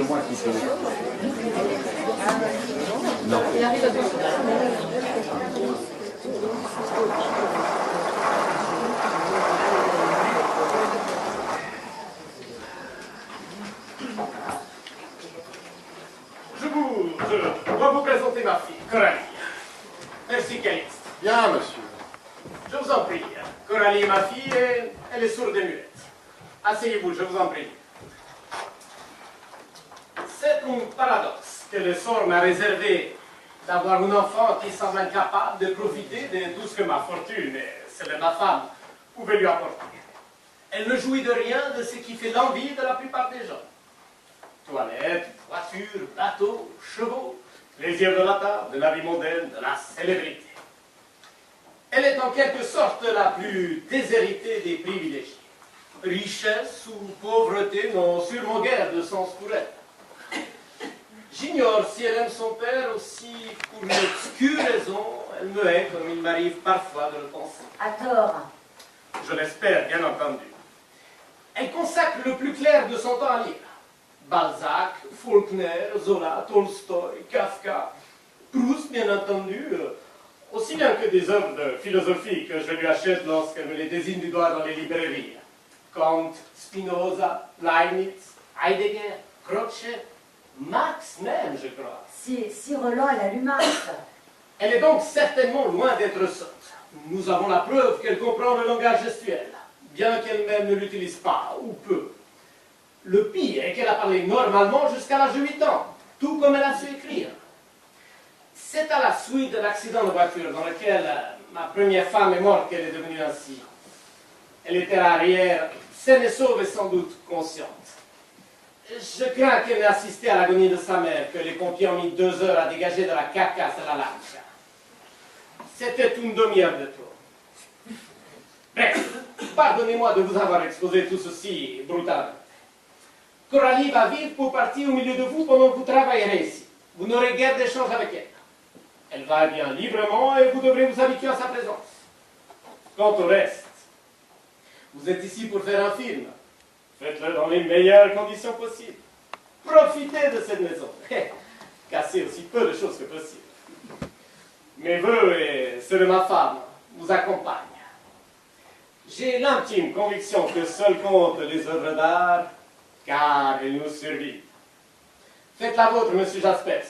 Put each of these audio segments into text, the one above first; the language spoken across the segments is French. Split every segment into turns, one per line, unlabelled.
moi qui peux. Non. Il arrive à
Je dois vous présenter ma fille, Coralie. Merci, Calixte.
Bien, monsieur.
Je vous en prie. Coralie est ma fille et elle est sourde et muette. Asseyez-vous, je vous en prie. C'est un paradoxe que le sort m'a réservé d'avoir un enfant qui semble incapable de profiter de tout ce que ma fortune, et celle de ma femme, pouvait lui apporter. Elle ne jouit de rien de ce qui fait l'envie de la plupart des gens. Toilettes, voitures, bateaux, chevaux, plaisir de la table, de la vie mondaine, de la célébrité. Elle est en quelque sorte la plus déshéritée des privilégiés. Richesse ou pauvreté n'ont sûrement guère de sens pour elle. J'ignore si elle aime son père ou si, pour une obscure raison, elle me hait comme il m'arrive parfois de le penser.
À tort.
Je l'espère, bien entendu. Elle consacre le plus clair de son temps à lire. Balzac, Faulkner, Zola, Tolstoï, Kafka, Proust, bien entendu, aussi bien que des œuvres de philosophie que je lui achète lorsqu'elle me les désigne du doigt dans les librairies. Kant, Spinoza, Leibniz, Heidegger, Croce, Marx même, je crois.
Si Roland, elle a lu Marx.
Elle est donc certainement loin d'être sotte. Nous avons la preuve qu'elle comprend le langage gestuel, bien qu'elle-même ne l'utilise pas, ou peu. Le pire est qu'elle a parlé normalement jusqu'à l'âge de 8 ans, tout comme elle a su écrire. C'est à la suite de l'accident de voiture dans lequel ma première femme est morte qu'elle est devenue ainsi. Elle était à l'arrière, saine et sauve et sans doute consciente. Je crains qu'elle n'ait assisté à l'agonie de sa mère, que les pompiers ont mis 2 heures à dégager de la carcasse de la lancha. C'était une demi-heure de trop. Bref, pardonnez-moi de vous avoir exposé tout ceci brutalement. Coralie va vivre pour partir au milieu de vous pendant que vous travaillerez ici. Vous n'aurez guère d'échange avec elle. Elle va bien librement et vous devrez vous habituer à sa présence. Quant au reste, vous êtes ici pour faire un film. Faites-le dans les meilleures conditions possibles. Profitez de cette maison. Cassez aussi peu de choses que possible. Mes vœux et ceux de ma femme vous accompagnent. J'ai l'intime conviction que seuls comptent les œuvres d'art, car elles nous survivent. Faites la vôtre, monsieur Jaspers.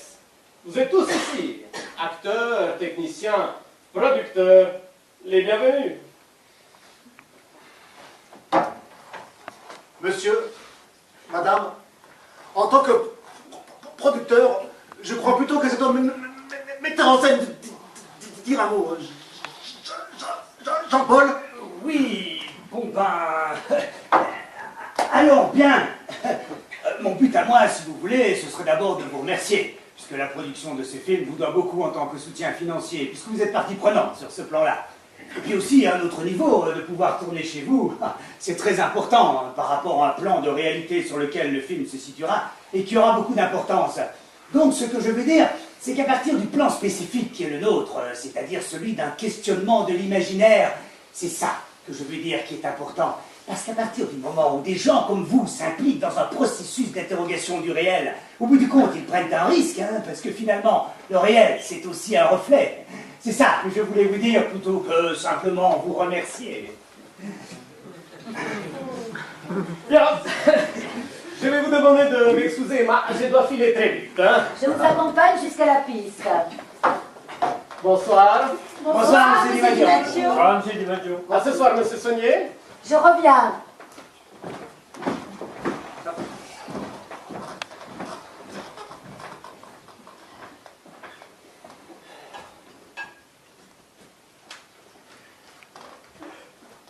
Vous êtes tous ici, acteurs, techniciens, producteurs, les bienvenus.
Monsieur, madame, en tant que producteur, je crois plutôt que c'est un metteur en scène dire un mot. Jean-Paul?
Oui, bon ben... Alors, bien. Mon but à moi, si vous voulez, ce serait d'abord de vous remercier, puisque la production de ces films vous doit beaucoup en tant que soutien financier, puisque vous êtes partie prenante sur ce plan-là. Et puis aussi, à un autre niveau, de pouvoir tourner chez vous, c'est très important hein, par rapport à un plan de réalité sur lequel le film se situera et qui aura beaucoup d'importance. Donc, ce que je veux dire, c'est qu'à partir du plan spécifique qui est le nôtre, c'est-à-dire celui d'un questionnement de l'imaginaire, c'est ça que je veux dire qui est important. Parce qu'à partir du moment où des gens comme vous s'impliquent dans un processus d'interrogation du réel, au bout du compte, ils prennent un risque, hein, parce que finalement, le réel, c'est aussi un reflet. C'est ça que je voulais vous dire, plutôt que simplement vous remercier.
Bien, je vais vous demander de m'excuser, mais je dois filer très vite. Hein?
Je vous accompagne jusqu'à la piste.
Bonsoir.
Bonsoir, monsieur Dimaggio.
Bonsoir, monsieur Dimaggio.
À ce soir, monsieur Saunier.
Je reviens.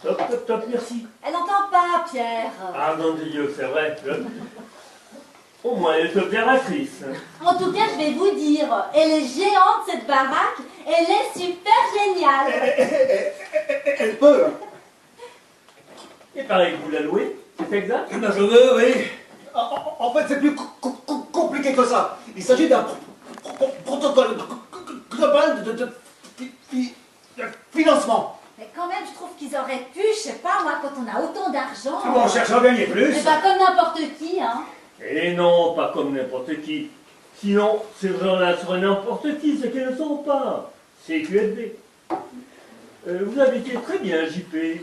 Top, top, top, merci.
Elle n'entend pas, Pierre.
Ah mon Dieu, c'est vrai. Au moins, elle est opératrice.
En tout cas, je vais vous dire, elle est géante cette baraque, elle est super géniale.
Elle peut.
Il paraît que vous la louez, c'est exact?
Eh ben, je veux, oui. En fait, c'est plus compliqué que ça. Il s'agit d'un protocole global de financement.
Mais quand même, je trouve qu'ils auraient pu, je sais pas moi, quand on a autant d'argent...
Bon, on cherche à en gagner plus.
C'est pas comme n'importe qui, hein.
Et non, pas comme n'importe qui. Sinon, ces gens-là seraient n'importe qui, ce qu'ils ne sont pas. C'est QFD. Vous avez été très bien, JP.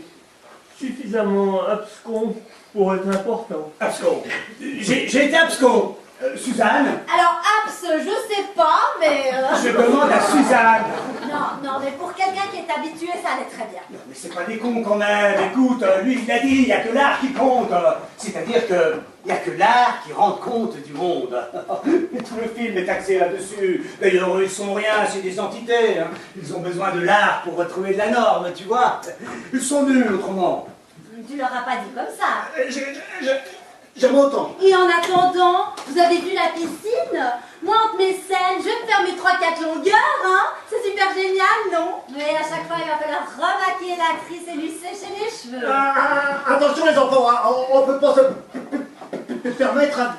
Suffisamment abscon pour être important.
Abscon. J'ai été abscon. Suzanne?
Alors, abs, je sais pas, mais...
Je demande à Suzanne.
Non, non, mais pour quelqu'un qui est habitué, ça allait très bien.
Non, mais c'est pas des cons quand même. Écoute, lui, il a dit, il n'y a que l'art qui compte. C'est-à-dire que il n'y a que l'art qui rend compte du monde. Et tout le film est axé là-dessus. D'ailleurs, ils sont rien, c'est des entités. Hein. Ils ont besoin de l'art pour retrouver de la norme, tu vois. Ils sont nuls, autrement.
Tu leur as pas dit comme ça.
J'aime autant.
Et en attendant, vous avez vu la piscine? Moi, entre mes scènes, je vais me faire mes 3-4 longueurs, hein? C'est super génial, non?
Mais à chaque fois, il va falloir remaquiller l'actrice et lui sécher les cheveux.
Attention les enfants, hein, on peut pas se permettre un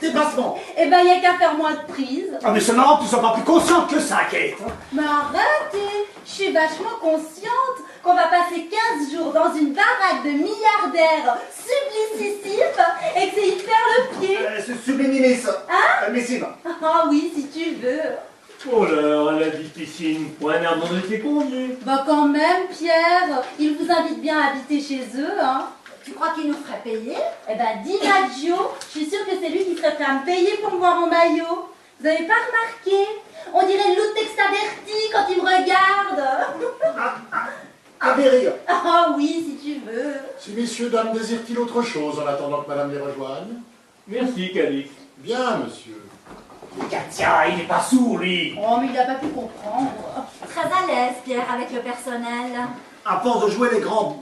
dépassement.
Eh ben, il n'y a qu'à faire moins de prises.
Ah, mais c'est marrant que tu sois pas plus consciente que ça, Kate.
Mais arrêtez, je suis vachement consciente qu'on va passer 15 jours dans une baraque de milliardaires sublimissifs et que c'est y faire le pied.
C'est subliminis.
Hein?
Missime.
Ah oui, si tu veux.
Oh là, elle a dit piscine, point d'arbre de ses conviés.
Bah quand même, Pierre, ils vous invitent bien à habiter chez eux, hein.
Tu crois qu'il nous ferait payer?
Eh ben, DiMaggio, je suis sûre que c'est lui qui serait prêt à me payer pour me voir en maillot. Vous avez pas remarqué? On dirait Lou Textaverti quand il me regarde.
À Vérir.
Ah oui, si tu veux.
Si messieurs, dames, désirent-ils autre chose en attendant que madame les rejoigne?
Merci, Calix.
Bien, monsieur.
Katia, il n'est pas sourd, lui.
Oh, mais il n'a pas pu comprendre.
Très à l'aise, Pierre, avec le personnel.
À force de jouer les grands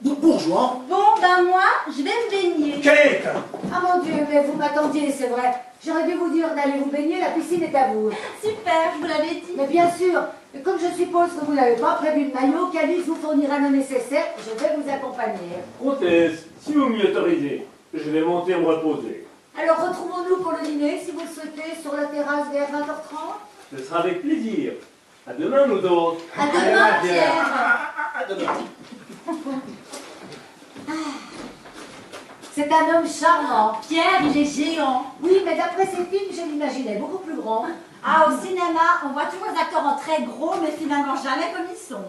bourgeois.
Bon, ben moi, je vais me baigner.
Kate.
Ah mon Dieu, mais vous m'attendiez, c'est vrai. J'aurais dû vous dire d'aller vous baigner, la piscine est à vous.
Super, je vous l'avais dit.
Mais bien sûr, et comme je suppose que vous n'avez pas prévu de maillot, Calice vous fournira le nécessaire, je vais vous accompagner.
Comtesse, si vous m'y autorisez, je vais monter me reposer.
Alors retrouvons-nous pour le dîner, si vous le souhaitez, sur la terrasse vers 20h30.
Ce sera avec plaisir. À demain, nous autres.
À demain, Pierre.
À demain.
C'est un homme charmant.
Pierre, il est géant.
Oui, mais d'après ces films, je l'imaginais beaucoup plus grand.
Ah, au cinéma, on voit toujours les acteurs en très gros, mais finalement jamais comme ils sont.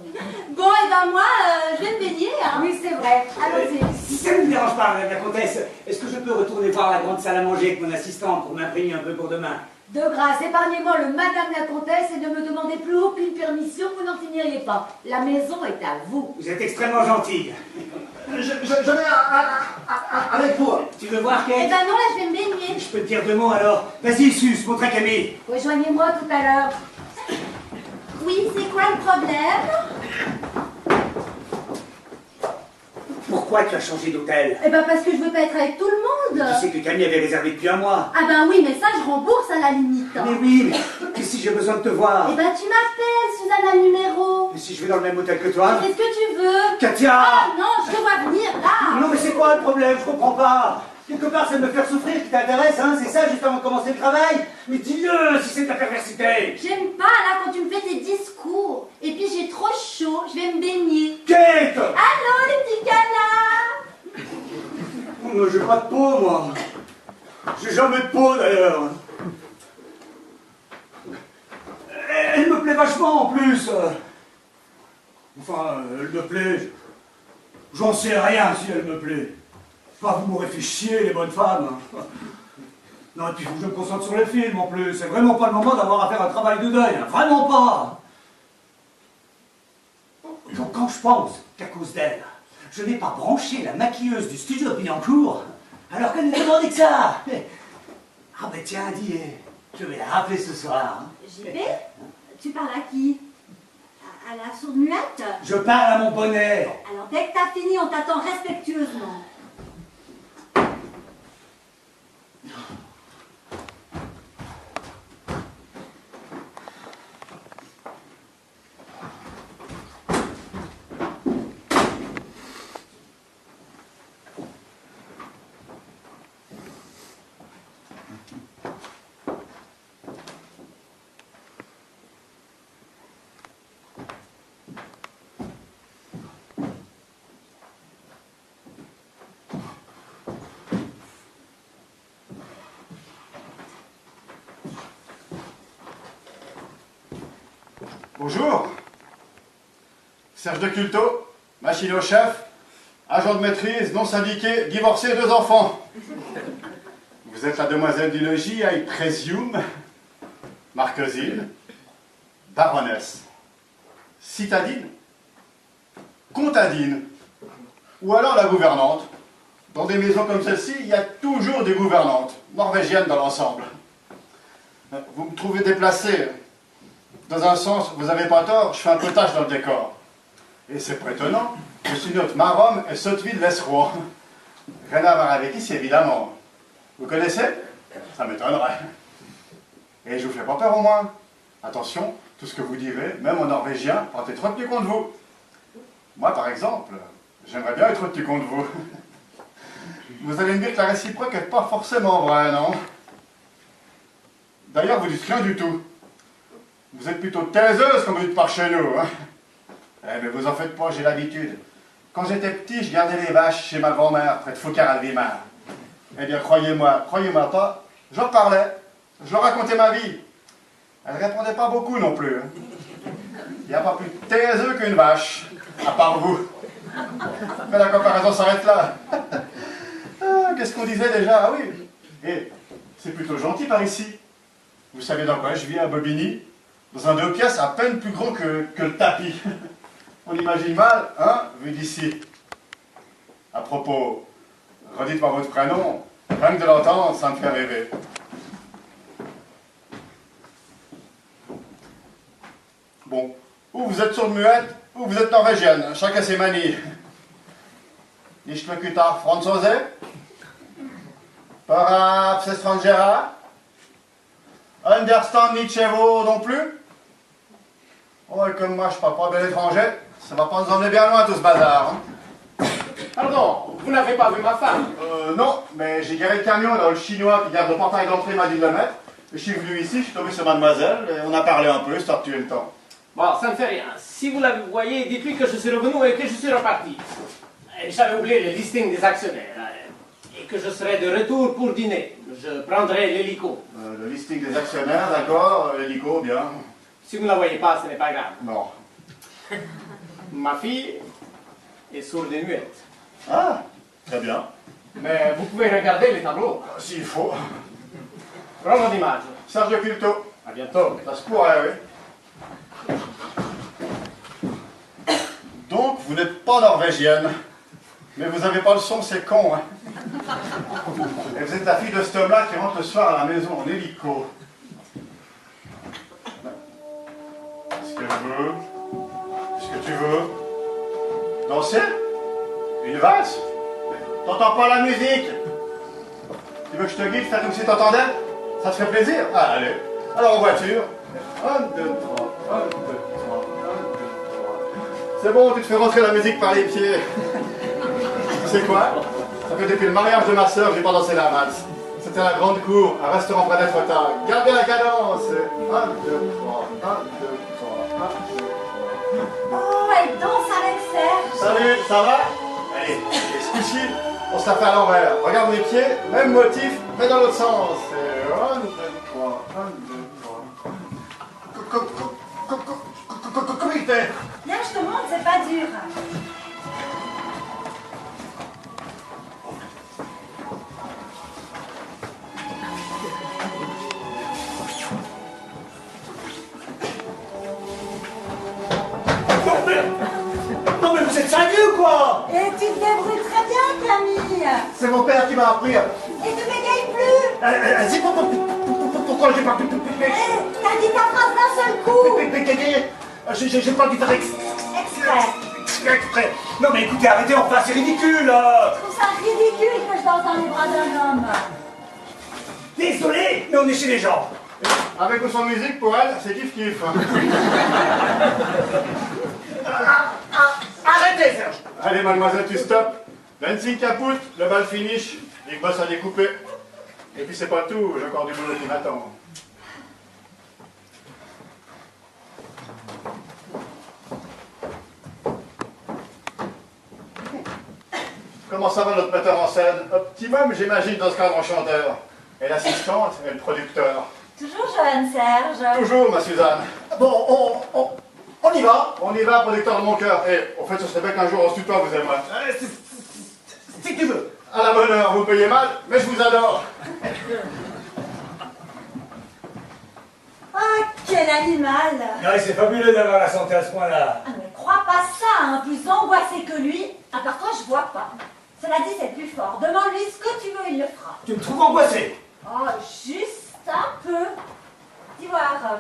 Bon, et ben moi, je vais me baigner, hein.
Oui, c'est vrai. Allons-y.
Si ça ne vous dérange pas, Madame la Comtesse, est-ce que je peux retourner voir la grande salle à manger avec mon assistante pour m'imprégner un peu pour demain?
De grâce, épargnez-moi le Madame la Comtesse et ne me demandez plus aucune permission, vous n'en finiriez pas. La maison est à vous.
Vous êtes extrêmement gentille.
Je vais avec vous.
Tu veux voir,
Eh
Kate?
ben non, là, je vais me baigner.
Je peux te dire deux mots alors. Vas-y, Sus, montre à Camille.
Rejoignez-moi tout à l'heure.
Oui, c'est quoi le problème?
Pourquoi tu as changé d'hôtel?
Eh ben parce que je veux pas être avec tout le monde.
Tu sais que Camille avait réservé depuis un mois.
Ah ben oui, mais ça, je rembourse à la limite.
Mais oui, mais si j'ai besoin de te voir?
Eh ben tu m'appelles, Suzanne a le numéro.
Et si je vais dans le même hôtel que toi?
Qu'est-ce que tu veux?
Katia!
Ah non, je te vois venir là.
Non mais c'est quoi le problème? Je comprends pas. Quelque part c'est de me faire souffrir qui t'intéresse, hein? C'est ça juste avant de commencer le travail? Mais dis-le si c'est de la perversité!
J'aime pas là quand tu me fais tes discours. Et puis j'ai trop chaud, je vais me baigner.
Kate!
Allô les petits canards?
Moi j'ai pas de peau moi. J'ai jamais de peau d'ailleurs. Elle me plaît vachement en plus. Enfin, elle me plaît. J'en sais rien si elle me plaît. Enfin, vous m'aurez fait chier, les bonnes femmes. Non, et puis il faut que je me concentre sur le film en plus. C'est vraiment pas le moment d'avoir à faire un travail de deuil. Hein. Vraiment pas. Donc quand je pense qu'à cause d'elle, je n'ai pas branché la maquilleuse du studio de Billancourt, alors qu'elle ne demandait que ça. Ah ben tiens, dis, je vais la rappeler ce soir. Hein.
JP, tu parles à qui? À la sourde muette?
Je parle à mon bonnet.
Alors dès que t'as fini, on t'attend respectueusement.
Bonjour. Serge de Culto, machine au chef, agent de maîtrise, non syndiqué, divorcé, 2 enfants. Vous êtes la demoiselle du logis, I presume, marquesine, baronesse, citadine, comtadine, ou alors la gouvernante. Dans des maisons comme celle-ci, il y a toujours des gouvernantes, norvégiennes dans l'ensemble. Vous me trouvez déplacé. Dans un sens, vous n'avez pas tort, je fais un peu tâche dans le décor. Et c'est pas étonnant, je suis notre Marom et Sotteville-Lesroy. Rien à voir avec ici, évidemment. Vous connaissez? Ça m'étonnerait. Et je vous fais pas peur au moins. Attention, tout ce que vous direz, même en norvégien, quand être retenu contre vous. Moi, par exemple, j'aimerais bien être retenu contre vous. Vous allez me dire que la réciproque n'est pas forcément vraie, non? D'ailleurs, vous dites rien du tout. Vous êtes plutôt taiseuse quand vous dites par chez nous, hein? Eh, mais vous en faites pas, j'ai l'habitude. Quand j'étais petit, je gardais les vaches chez ma grand-mère, près de Foucault-Alvimar. Eh bien, croyez-moi pas, je leur parlais, je leur racontais ma vie. Elle ne répondait pas beaucoup non plus. Il n'y a pas plus taiseux qu'une vache, à part vous. Mais la comparaison s'arrête là. Ah, qu'est-ce qu'on disait déjà? Ah oui, et c'est plutôt gentil par ici. Vous savez dans quoi je vis à Bobigny? Dans un 2 pièces à peine plus gros que le tapis. On imagine mal, hein, vu d'ici. À propos, redites-moi votre prénom. Rien que de l'entendre, ça me fait rêver. Bon, ou vous êtes sourde-muette, ou vous êtes norvégienne. Chacun ses manies. Nicht locutar français? Para étrangera? Understand Nietzschevo non plus? Oh, et comme moi je parle pas bien étranger, ça va pas nous emmener bien loin tout ce bazar. Hein.
Pardon, vous n'avez pas vu ma femme?
Non, mais j'ai garé le camion dans le chinois qui garde le portail d'entrée m'a dit de le mettre. Et je suis venu ici, je suis tombé sur mademoiselle, et on a parlé un peu, histoire de tuer le temps.
Bon, ça ne fait rien. Si vous la voyez, dites-lui que je suis revenu et que je suis reparti. Et j'avais oublié le listing des actionnaires. Et que je serai de retour pour dîner. Je prendrai l'hélico.
Le listing des actionnaires, d'accord, l'hélico, bien.
Si vous ne la voyez pas, ce n'est pas grave.
Non.
Ma fille est sourde et muette.
Ah, très bien.
Mais vous pouvez regarder les tableaux.
S'il faut.
Vraiment d'image.
Serge de Culto.
À bientôt.
Ça se pourrait, oui. Donc, vous n'êtes pas norvégienne. Mais vous n'avez pas le son, c'est con, hein. Et vous êtes la fille de cet homme-là qui rentre le soir à la maison en hélico. Qu'est-ce que je veux? Qu'est-ce que tu veux? Danser? Une valse? T'entends pas la musique? Tu veux que je te guide, faire comme si t'entendais? Ça te fait plaisir? Ah, allez. Alors en voiture. 1, 2, 3, 1, 2, 3, 1, 2, 3. C'est bon, tu te fais rentrer la musique par les pieds. Tu sais quoi? Ça fait depuis le mariage de ma soeur que j'ai pas dansé la valse. C'était à la grande cour, un restaurant près d'Etretat. Gardez la cadence. 1, 2, 3, 1, 2, 3, 1, 2, 3.
Oh, elle danse avec Serge.
Salut, ça va? Allez, ce coup-ci, on se la fait à l'envers. Regarde mes pieds, même motif, mais dans l'autre sens. 1, 2, 3, 1, 2, 3. Comment il fait?
Viens, je te montre, c'est pas dur.
Non mais vous êtes sérieux quoi?
Et tu te débrouilles très bien, Camille.
C'est mon père qui m'a appris.
Et tu bégaye plus.
C'est pourquoi j'ai pas pu...
T'as dit ta phrase d'un seul coup.
J'ai pas dû faire
Exprès.
Non mais écoutez, arrêtez enfin, c'est ridicule.
Je trouve ça ridicule que je danse dans les bras d'un homme.
Désolé, mais on est chez les gens.
Avec ou sans musique, pour elle, c'est kiff-kiff.
Arrêtez, Serge.
Allez, mademoiselle, tu stops. 25 caput, le bal finish, les bosses à découper. Et puis c'est pas tout, j'ai encore du boulot qui m'attend. Comment ça va notre metteur en scène? Optimum, j'imagine, dans ce cadre enchanteur. Et l'assistante et le producteur.
Toujours jeune, Serge.
Toujours, ma Suzanne.
Bon, On y va.
On y va, producteur de mon cœur. Et au fait, ce serait bien qu'un jour on se tutoie, vous et moi.
Si tu veux.
À la bonne heure, vous payez mal, mais je vous adore.
Ah, quel animal!
Ouais, c'est fabuleux d'avoir la santé à ce point-là.
Ah, mais crois pas ça, hein. Plus angoissé que lui. Ah, par contre, je vois pas. Cela dit, c'est plus fort. Demande-lui ce que tu veux, il le fera.
Tu me trouves angoissé?
Oh, juste un peu. Dis voir,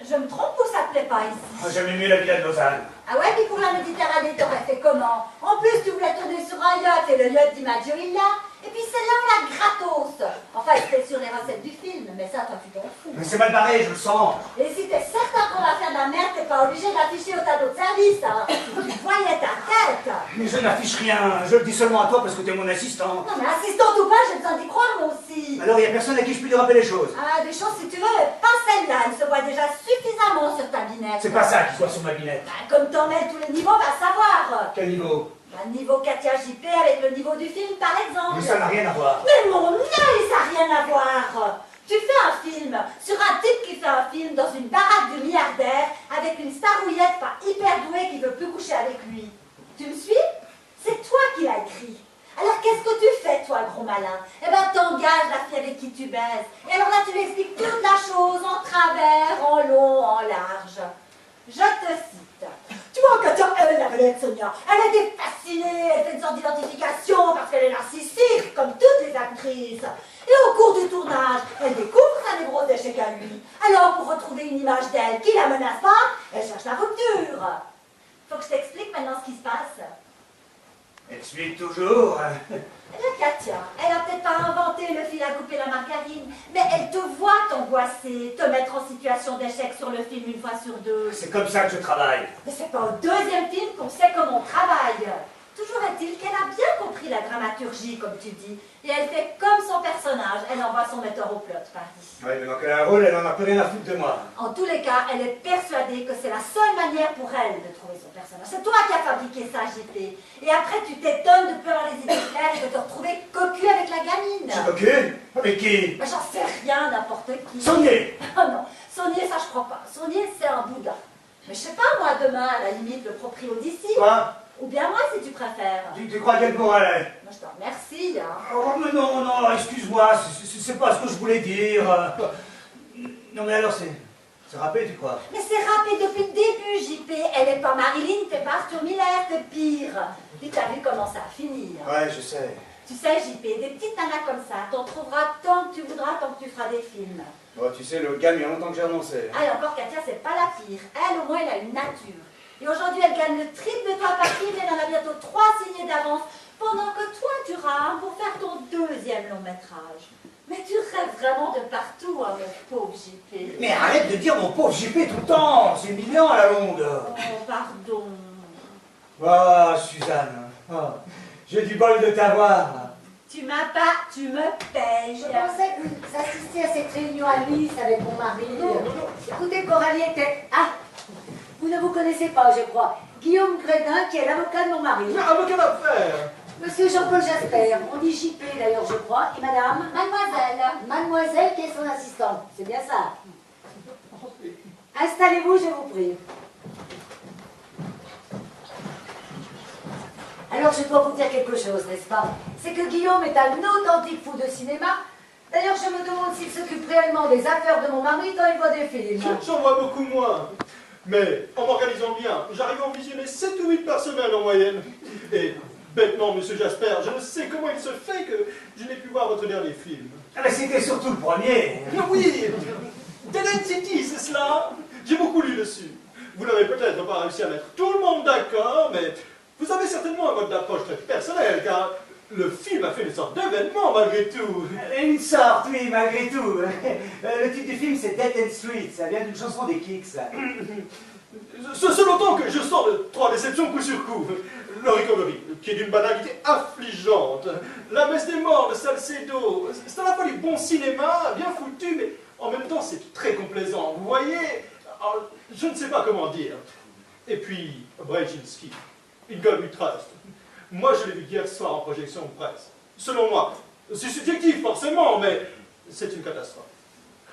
je me trompe ou ça te plaît pas ici?
Moi, j'aime mieux la villa de Lausanne.
Ah ouais, puis pour la Méditerranée, t'aurais fait comment? En plus, tu voulais tourner sur un yacht et le yacht d'Imaggio il l'a. Et puis celle-là, on l'a gratos. Enfin, c'était sur les recettes du film, mais ça, toi, tu t'en fous.
Mais c'est mal barré, je le sens.
Et si t'es certain qu'on va faire de la merde, t'es pas obligé d'afficher au tableau de service, hein. Tu voyais ta tête.
Mais je n'affiche rien, je le dis seulement à toi parce que t'es mon assistant.
Non, mais assistante ou pas, j'ai besoin d'y croire, moi aussi.
Alors, il n'y a personne à qui je puis déraper les choses.
Ah, des choses, si tu veux, mais pas celle-là. Elle se voit déjà suffisamment sur ta binette.
C'est pas ça qui soit sur ma binette.
Bah, comme t'en mets tous les niveaux, va savoir.
Quel niveau?
Bah, niveau Katia JP avec le niveau du film, par exemple.
Mais ça n'a rien à voir.
Mais mon œil, ça n'a rien à voir. Tu fais un film sur un type qui fait un film dans une baraque de milliardaire avec une starouillette pas hyper douée qui veut plus coucher avec lui. Tu me suis? C'est toi qui l'as écrit. Alors qu'est-ce que tu fais, toi, gros malin? Eh ben, t'engages la fille avec qui tu baises. Et alors là, tu lui expliques toute la chose en travers, en long, en large. Je te cite. Tu vois, Katia, elle, la vedette Sonia, elle a été fascinée, elle fait une sorte d'identification parce qu'elle est narcissique, comme toutes les actrices. Et au cours du tournage, elle découvre sa névrose d'échec à lui. Alors, pour retrouver une image d'elle qui la menace pas, elle cherche la rupture. Faut que je t'explique maintenant ce qui se passe.
Elle suit toujours.
Eh bien, Katia, elle a peut-être pas inventé le fil à couper la margarine, mais elle te voit t'angoisser, te mettre en situation d'échec sur le film une fois sur deux.
C'est comme ça que je travaille.
Mais c'est pas au deuxième film qu'on sait comment on travaille. Toujours est-il qu'elle a bien compris la dramaturgie, comme tu dis, et elle fait comme son personnage, elle envoie son metteur au plot, pardi.
Oui, mais dans quel rôle, elle en a plus rien à foutre de moi.
En tous les cas, elle est persuadée que c'est la seule manière pour elle de trouver son personnage. C'est toi qui as fabriqué ça, JP. Et après, tu t'étonnes de plus avoir les idées claires et de te retrouver cocu avec la gamine.
C'est ok? Avec qui?
Mais j'en sais rien, n'importe qui.
Saunier!
Oh non, Saunier, ça je crois pas. Saunier, c'est un bouddha. Mais je sais pas, moi, demain, à la limite, le proprio d'ici.
Quoi?
Ou bien moi, si tu préfères.
Tu crois qu'elle pourrait?
Moi, je te remercie, hein.
Oh, mais non, non, excuse-moi, c'est pas ce que je voulais dire. Non, mais alors, c'est râpé, tu crois?
Mais c'est râpé depuis le début, JP. Elle est pas Marilyn, t'es pas Arthur Miller, t'es pire. Puis t'as vu comment ça a fini. Hein.
Ouais, je sais.
Tu sais, JP, des petites nanas comme ça, t'en trouveras tant que tu voudras, tant que tu feras des films.
Bon, tu sais, le gamme, il y a longtemps que j'ai annoncé.
Ah, et encore, Katia, c'est pas la pire. Elle, au moins, elle a une nature. Et aujourd'hui, elle gagne le triple de toi par film, elle en a bientôt 3 signés d'avance, pendant que toi, tu rames pour faire ton deuxième long métrage. Mais tu rêves vraiment de partout, hein, mon pauvre JP.
Mais arrête de dire mon pauvre JP tout le temps, c'est humiliant à la longue.
Oh, pardon.
Oh, Suzanne, oh, j'ai du bol de t'avoir.
Tu m'as pas, tu me payes.
Je pensais que vous assistiez à cette réunion à Nice avec mon mari. Écoutez, Coralie était... Ah, vous ne vous connaissez pas, je crois. Guillaume Grédin, qui est l'avocat de mon mari.
Avocat d'affaires.
Monsieur Jean-Paul Jasper, on dit JP d'ailleurs, je crois. Et madame?
Mademoiselle.
Mademoiselle qui est son assistante. C'est bien ça. Installez-vous, je vous prie. Alors, je dois vous dire quelque chose, n'est-ce pas? C'est que Guillaume est un authentique fou de cinéma. D'ailleurs, je me demande s'il s'occupe réellement des affaires de mon mari quand il voit des films.
J'en vois beaucoup moins. Mais en m'organisant bien, j'arrive à en visionner 7 ou 8 par semaine en moyenne. Et bêtement, monsieur Jasper, je ne sais comment il se fait que je n'ai pu voir votre dernier film.
Ah, mais c'était surtout le premier.
Oui, Dead End City, c'est cela. J'ai beaucoup lu dessus. Vous n'avez peut-être pas réussi à mettre tout le monde d'accord, mais vous avez certainement un mode d'approche très personnel, car le film a fait une sorte d'événement malgré tout.
Une sorte, oui, malgré tout. Le titre du film, c'est Dead End Street. Ça vient d'une chanson des Kicks.
Ce longtemps que je sors de 3 déceptions coup sur coup. Le Recovery, qui est d'une banalité affligeante. La messe des morts de Salcedo. C'est à la fois du bon cinéma, bien foutu, mais en même temps c'est très complaisant. Vous voyez, alors, je ne sais pas comment dire. Et puis, Brzezinski, In God We Trust. Moi, je l'ai vu hier soir en projection de presse. Selon moi, c'est subjectif forcément, mais c'est une catastrophe.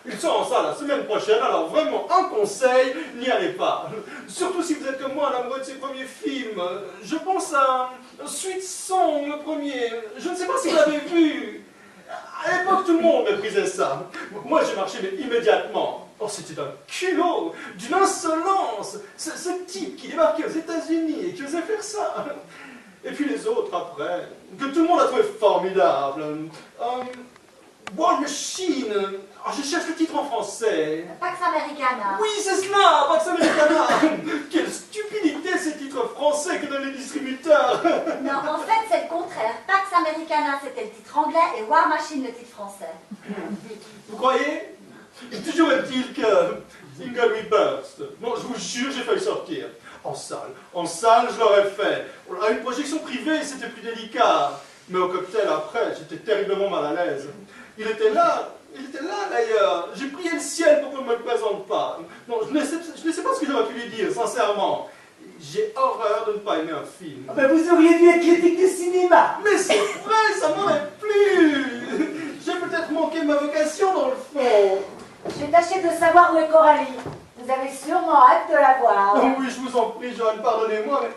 Il sort en salle la semaine prochaine, alors vraiment, un conseil, n'y allez pas. Surtout si vous êtes comme moi un amoureux de ses premiers films. Je pense à Sweet Song, le premier. Je ne sais pas si vous l'avez vu. À l'époque, tout le monde méprisait ça. Moi, j'ai marché mais immédiatement. Oh, c'était un culot, d'une insolence. Ce type qui débarquait aux États-Unis et qui osait faire ça. Et puis les autres après, que tout le monde a trouvé formidable. War Machine. Oh, je cherche le titre en français.
Pax Americana.
Oui, c'est cela, Pax Americana. Quelle stupidité ces titres français que donnent les distributeurs.
Non, en fait, c'est le contraire. Pax Americana, c'était le titre anglais et War Machine, le titre français.
Vous croyez? Toujours est-il que Inglewood Burst. Non, je vous jure, j'ai failli sortir. En salle, je l'aurais fait. À une projection privée, c'était plus délicat. Mais au cocktail, après, j'étais terriblement mal à l'aise. Il était là d'ailleurs. J'ai prié le ciel pour qu'on ne me le présente pas. Non, je ne sais pas ce que j'aurais pu lui dire, sincèrement. J'ai horreur de ne pas aimer un film.
Ah ben vous auriez dû être critique de cinéma.
Mais c'est vrai, ça m'aurait plu. J'ai peut-être manqué ma vocation dans le fond.
Je vais tâcher de savoir où est Coralie. Vous avez sûrement hâte de la voir.
Oh oui, je vous en prie, Joanne, pardonnez-moi, mais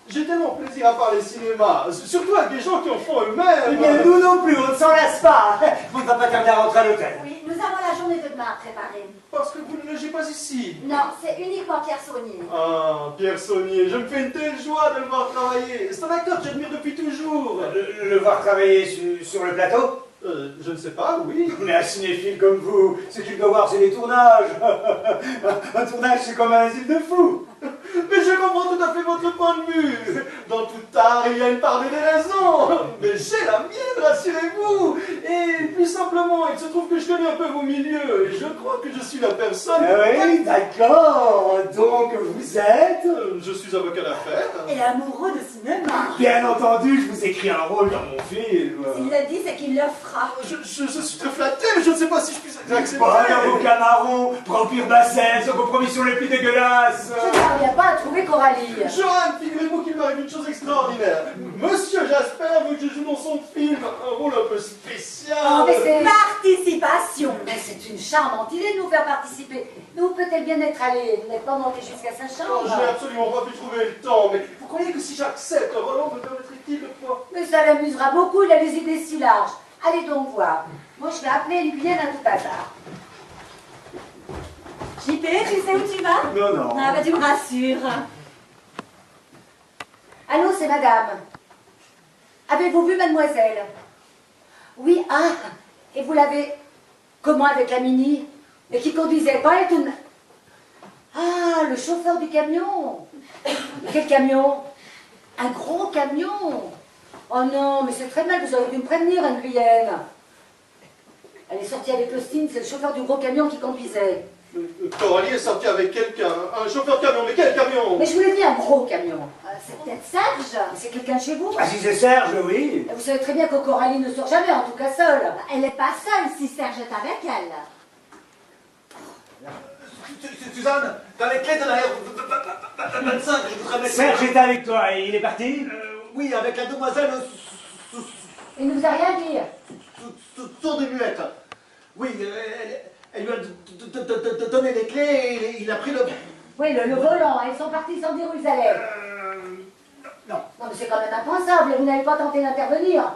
j'ai tellement plaisir à parler cinéma, surtout avec des gens qui en font
Eh
eux-mêmes.
bien, nous non plus, on ne s'en lasse pas. Vous ne va pas tarder à rentrer à l'hôtel.
Oui, nous avons la journée de demain à préparer.
Parce que vous ne logez pas ici.
Non, c'est uniquement Pierre Saunier.
Ah, Pierre Saunier, je me fais une telle joie de le voir travailler. C'est un acteur que j'admire depuis toujours.
Le voir travailler sur le plateau?
Je ne sais pas, oui.
Mais un cinéphile comme vous, ce qu'il doit voir, c'est les tournages. Un tournage, c'est comme un asile de fous.
Mais je comprends tout à fait votre point de vue. Dans tout art, il y a une part de déraison. Mais j'ai la mienne, rassurez-vous. Et plus simplement, il se trouve que je connais un peu vos milieux. Et je crois que je suis la personne...
Oui, d'accord. Donc, vous êtes...
Je suis avocat d'affaires.
Et amoureux de cinéma.
Bien entendu, je vous écris un rôle dans mon film.
S'il le dit, c'est qu'il le fera.
Je suis très flatté, mais je ne sais pas si je puis accepter.
Bon, avocat marron, remplir bassesse, sans compromission les plus dégueulasses.
Je ne parviens pas à trouver Coralie.
Joanne, figurez-vous qu'il m'arrive une chose extraordinaire. Monsieur Jasper veut que je joue dans son film un rôle un peu spécial.
Oh, mais c'est...
Participation.
Mais c'est une charmante idée de nous faire participer. Mais où peut-elle bien être allée? Vous n'êtes pas monté jusqu'à sa chambre?
Je n'ai absolument pas pu trouver le temps, mais vous croyez que si j'accepte, Roland me permettrait-il de quoi?
Mais ça l'amusera beaucoup, il a des idées si larges. Allez donc voir. Moi, je vais appeler une Guyenne à tout hasard.
JP, tu sais où tu vas?
Non.
Ah bah tu me rassures.
Allô, c'est madame. Avez-vous vu mademoiselle? Oui, ah, et vous l'avez... Comment avec la Mini? Et qui conduisait pas et tout... Ah, le chauffeur du camion. Quel camion? Un gros camion. Oh non, mais c'est très mal, vous auriez dû me prévenir, Anne Guyenne. Elle est sortie avec Austin, c'est le chauffeur du gros camion qui conduisait.
Coralie est sortie avec quelqu'un, un chauffeur de camion, mais quel camion?
Mais je vous l'ai dit, un gros camion.
C'est peut-être Serge.
C'est quelqu'un chez vous?
Ah, si c'est Serge, oui.
Vous savez très bien que Coralie ne sort jamais, en tout cas seule.
Elle n'est pas seule si Serge est avec elle.
Suzanne, t'as les clés de la R25, je voudrais mettre...
Serge est avec toi et il est parti?
Oui, avec la demoiselle
Il ne vous a rien dit.
sourde et muette. Oui, elle lui a donné les clés et il a pris le...
Oui, le volant, ils sont partis sans dire où ils allaient.
Non.
Non, mais c'est quand même impensable, vous n'avez pas tenté d'intervenir.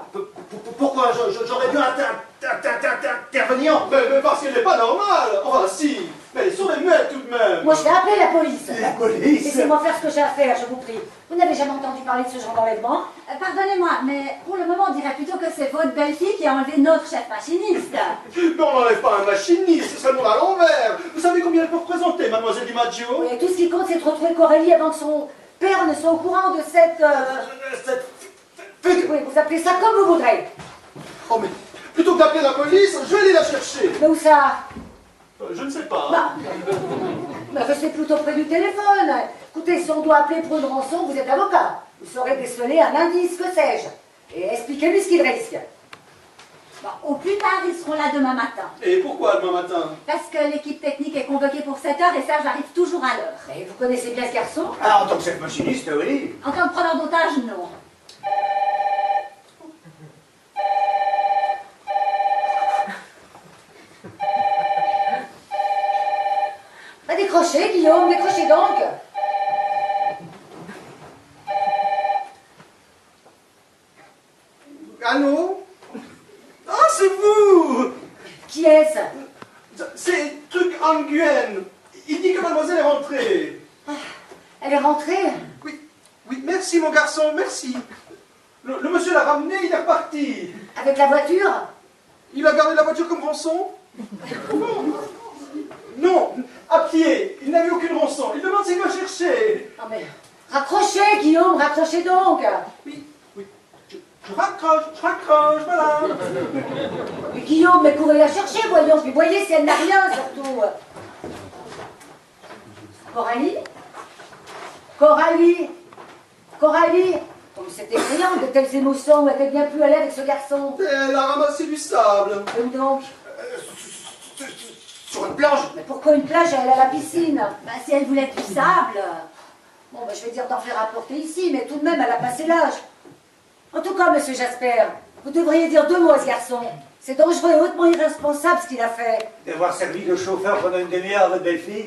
Pourquoi? J'aurais dû intervenir.
Mais parce qu'elle n'est pas normale. Enfin, si. Mais elle est sourde et muette tout de même.
Moi, je vais appeler la police.
La police?
Laissez-moi faire ce que j'ai à faire, je vous prie. Vous n'avez jamais entendu parler de ce genre d'enlèvement?
Pardonnez-moi, mais pour le moment, on dirait plutôt que c'est votre belle-fille qui a enlevé notre chef machiniste.
Mais on n'enlève pas un machiniste, ce serait le monde à l'envers. Vous savez combien elle peut représenter, mademoiselle DiMaggio?
Oui, tout ce qui compte, c'est de retrouver Coralie avant que son père ne soit au courant de cette...
Cette fugue.
Oui, vous appelez ça comme vous voudrez.
Oh, mais plutôt que d'appeler la police, je vais aller la chercher.
Mais où ça?
Je ne sais pas.
Bah, mais restez plutôt près du téléphone. Écoutez, si on doit appeler pour une rançon, vous êtes avocat. Vous saurez déceler un indice, que sais-je. Et expliquez-lui ce qu'il risque.
Bon, au plus tard, ils seront là demain matin.
Et pourquoi demain matin?
Parce que l'équipe technique est convoquée pour 7 heures et Serge arrive toujours à l'heure.
Et vous connaissez bien ce garçon?
Ah, en tant que chef machiniste, oui.
En tant que preneur d'otage, non.
Allô? Ah, c'est vous!
Qui est-ce?
C'est Truc Nguyen. Il dit que mademoiselle est rentrée.
Elle est rentrée?
Oui, merci mon garçon, merci. Le monsieur l'a ramené, il est reparti.
Avec la voiture?
Il a gardé la voiture comme rançon? Non, à pied. Il n'a eu aucune rançon. Il demande s'il doit chercher.
Non mais... Raccrochez, Guillaume, raccrochez donc.
Oui, je raccroche, voilà.
Mais Guillaume, mais courez la chercher, voyons, puis voyez si elle n'a rien, surtout. Coralie? Coralie? Coralie? Comme c'est effrayant de telles émotions, elle était bien plus à l'aise avec ce garçon.
Elle a ramassé du sable.
Où donc?
Sur une plage.
Mais pourquoi une plage? Elle est à la piscine. Ben, si elle voulait du sable. Bon, ben, je vais dire d'en faire apporter ici, mais tout de même, elle a passé l'âge. En tout cas, monsieur Jasper, vous devriez dire 2 mots à ce garçon. C'est dangereux et hautement irresponsable ce qu'il a fait.
D'avoir servi de chauffeur pendant une demi-heure à votre belle-fille.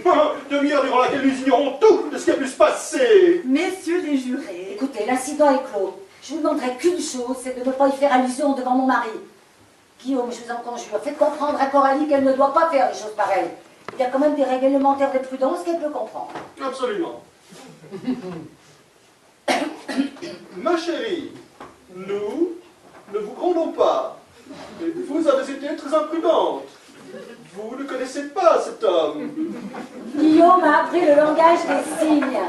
Demi-heure durant laquelle nous ignorons tout de ce qui a pu se passer.
Messieurs les jurés.
Écoutez, l'incident est clos. Je vous demanderai qu'une chose, c'est de ne pas y faire allusion devant mon mari. Guillaume, je vous en conjure, faites comprendre à Coralie qu'elle ne doit pas faire des choses pareilles. Il y a quand même des règles élémentaires de prudence qu'elle peut comprendre.
Absolument. Ma chérie, nous ne vous grondons pas. Mais vous avez été très imprudente. Vous ne connaissez pas cet homme.
Guillaume a appris le langage des signes.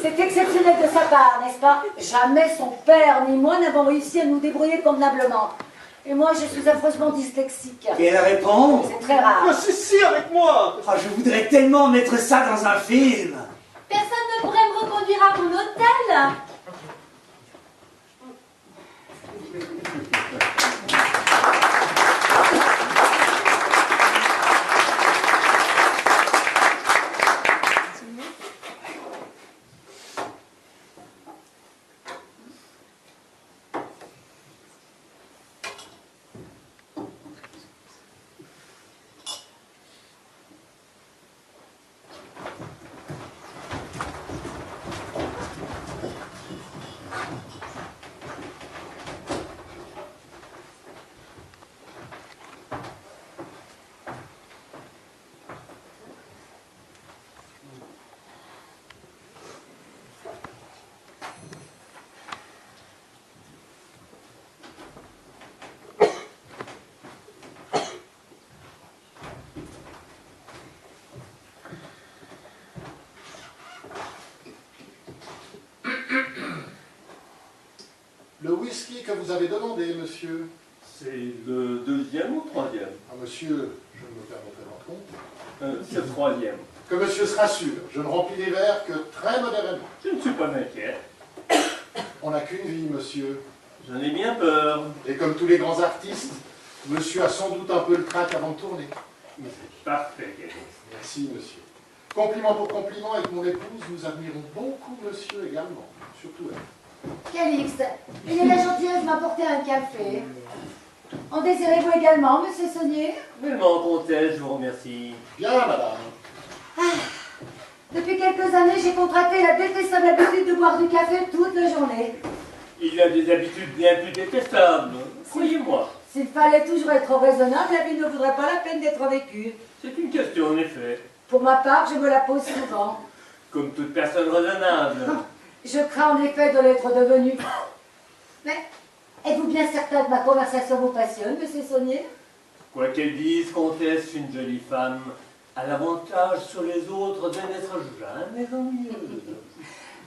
C'est exceptionnel de sa part, n'est-ce pas? Jamais son père ni moi n'avons réussi à nous débrouiller convenablement. Et moi, je suis affreusement dyslexique.
Et elle répond?
C'est très rare.
Ah, si, avec moi.
Ah, je voudrais tellement mettre ça dans un film.
Personne ne pourrait me reconduire à mon hôtel.
Le whisky que vous avez demandé, monsieur.
C'est le 2e ou 3e?
Ah, monsieur, je ne me permettrai pas de compte.
C'est le 3e.
Que monsieur se rassure, je ne remplis les verres que très modérément.
Je ne suis pas inquiet.
On n'a qu'une vie, monsieur.
J'en ai bien peur.
Et comme tous les grands artistes, monsieur a sans doute un peu le trac avant de tourner.
Mais c'est parfait, Calix.
Merci, monsieur. Compliment pour compliment, avec mon épouse, nous admirons beaucoup monsieur également. Surtout elle.
Calixte, il est la gentillesse de m'apporter un café. En désirez-vous également, monsieur Saunier?
Vraiment, comtesse, je vous remercie.
Bien, madame.
Depuis quelques années, j'ai contracté la détestable habitude de boire du café toute la journée.
Il y a des habitudes bien plus détestables, croyez-moi.
S'il fallait toujours être raisonnable, la vie ne vaudrait pas la peine d'être vécue.
C'est une question, en effet.
Pour ma part, je me la pose souvent.
Comme toute personne raisonnable.
Je crains en effet de l'être devenue. Mais êtes-vous bien certain que ma conversation vous passionne, monsieur Saunier?
Quoi qu'elle dise, comtesse, une jolie femme a l'avantage sur les autres de n'être jamais ennuyeuse.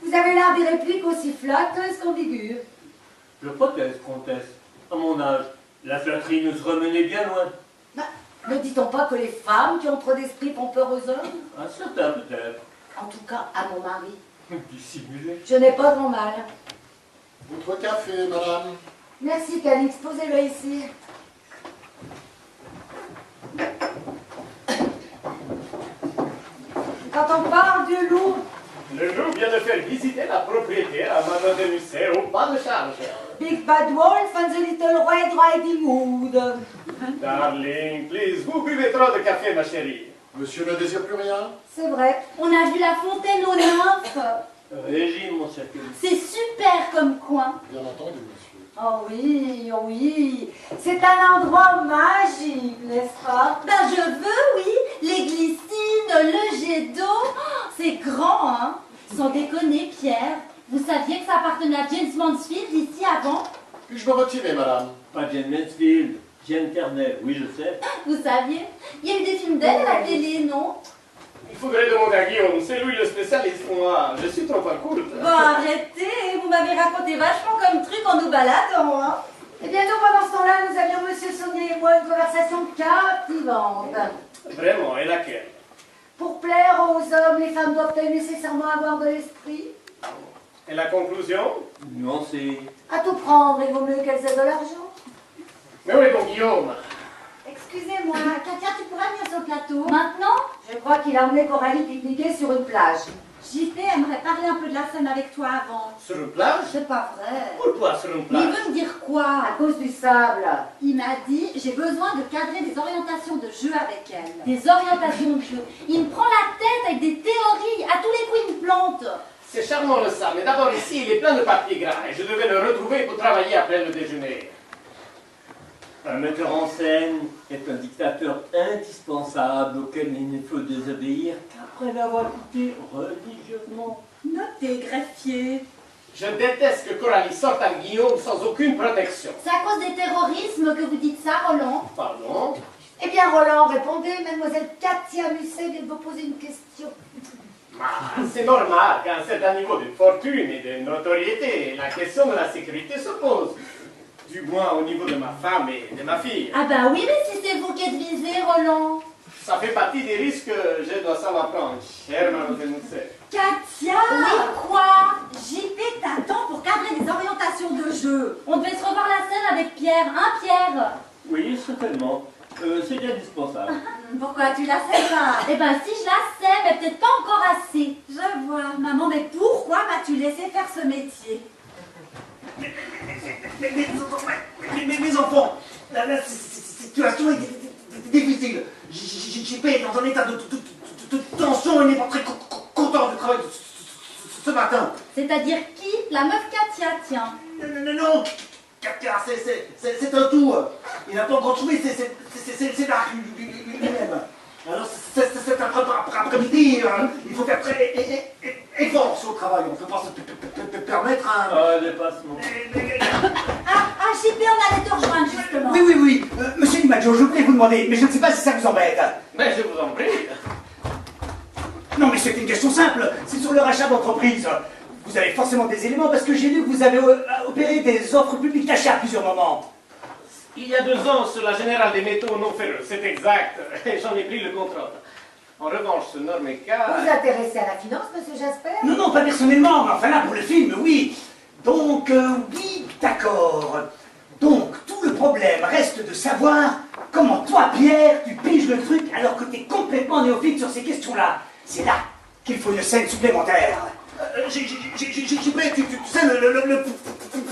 Vous avez l'air des répliques aussi flatteuses qu'ambiguës.
Je proteste, comtesse. À mon âge, la flatterie nous serait menée bien loin.
Bah, ne dit-on pas que les femmes qui ont trop d'esprit font peur aux hommes?
Un certain peut-être.
En tout cas, à mon mari.
Dissimulé.
Je n'ai pas grand mal.
Votre café, madame.
Merci, Calix. Posez-le ici. Quand on parle du loup,
Le loup vient de faire visiter la propriété à Mademoiselle Musset au pas de charge.
Big Bad Wolf and the Little Red Riding Hood.
Darling, please, vous buvez trop de café, ma chérie.
Monsieur ne désire plus rien?
C'est vrai.
On a vu la fontaine aux nymphes.
Régine, mon cher Calix.
C'est super comme coin.
Bien entendu, monsieur.
Oh oui, oh oui. C'est un endroit magique, n'est-ce pas?
Ben je veux, oui. Les glycines, le jet d'eau. Oh, c'est grand, hein. Sans déconner, Pierre. Vous saviez que ça appartenait à James Mansfield ici avant?
Puis-je me retirer, madame?
Pas Jane Mansfield, Jane Carney, oui je sais.
Vous saviez? Il y a eu des films d'elle à la télé, non?
Il faudrait demander à Guillaume, c'est lui le spécialiste. Moi, je suis trop inculte.
Bon, arrêtez. Vous m'avez raconté vachement comme truc en nous baladant, hein.
Et bien nous, pendant ce temps-là, nous avions, monsieur Saunier et moi, une conversation captivante.
Vraiment, et laquelle?
Pour plaire aux hommes, les femmes doivent-elles nécessairement avoir de l'esprit?
Et la conclusion?
Nuancé.
À tout prendre, il vaut mieux qu'elles aient de l'argent.
Mais où est donc Guillaume?
Excusez-moi, Katia, tu pourrais venir sur le plateau? Maintenant?
Je crois qu'il a emmené Coralie pique-niquer sur une plage.
JP aimerait parler un peu de la scène avec toi avant.
Sur une plage?
C'est pas vrai.
Pourquoi sur une
Il
plage?
veut me dire quoi?
À cause du sable.
Il m'a dit, j'ai besoin de cadrer des orientations de jeu avec elle. Des orientations de jeu. Il me prend la tête avec des théories. À tous les coups, il me plante.
C'est charmant le ça, mais d'abord ici, il est plein de papier gras et je devais le retrouver pour travailler après le déjeuner.
Un metteur en scène est un dictateur indispensable auquel il ne faut désobéir qu'après l'avoir écouté religieusement.
Notez, greffier.
Je déteste que Coralie sorte à Guillaume sans aucune protection.
C'est à cause des terrorismes que vous dites ça, Roland?
Pardon?
Eh bien, Roland, répondez, mademoiselle Katia Musset vient de vous poser une question.
Ah, c'est normal qu'à un certain niveau de fortune et de notoriété, la question de la sécurité se pose. Du moins au niveau de ma femme et de ma fille.
Ah bah oui, mais si c'est vous qui êtes visé, Roland.
Ça fait partie des risques que je dois savoir prendre, chère mademoiselle Mousset.
Katia! Oui, quoi? JP t'attend pour cadrer des orientations de jeu. On devait se revoir la scène avec Pierre, hein, Pierre?
Oui, certainement. C'est indispensable.
Pourquoi tu la sais pas? Eh ben si je la sais, mais peut-être pas encore assez. Je vois, maman, mais pourquoi m'as-tu laissé faire ce métier?
Mes enfants, la situation est difficile. JP est dans un état de tension, il n'est pas très content du travail ce matin.
C'est-à-dire qui? La meuf Katia, tiens.
Non, Katia, c'est un tout. Il n'a pas encore trouvé ses marques lui-même. Alors cet après-midi, il faut faire très effort sur le travail. On ne peut pas se permettre un...
dépassement.
JP, on allait te rejoindre justement.
Oui. Monsieur DiMaggio, je voulais vous demander, mais je ne sais pas si ça vous embête.
Mais je vous en prie.
Non, mais c'est une question simple. C'est sur le rachat d'entreprise. Vous avez forcément des éléments parce que j'ai lu que vous avez opéré des offres publiques d'achat à plusieurs moments.
Il y a 2 ans, sur la Générale des métaux non ferreux, c'est exact. Et j'en ai pris le contrôle. En revanche, ce norme cas...
Vous vous intéressez à la finance, monsieur Jasper?
Non, pas personnellement, mais enfin là, pour le film, oui. Donc, oui, d'accord. Donc, tout le problème reste de savoir comment toi, Pierre, tu piges le truc alors que t'es complètement néophyte sur ces questions-là. C'est là qu'il faut une scène supplémentaire.
Tu sais, le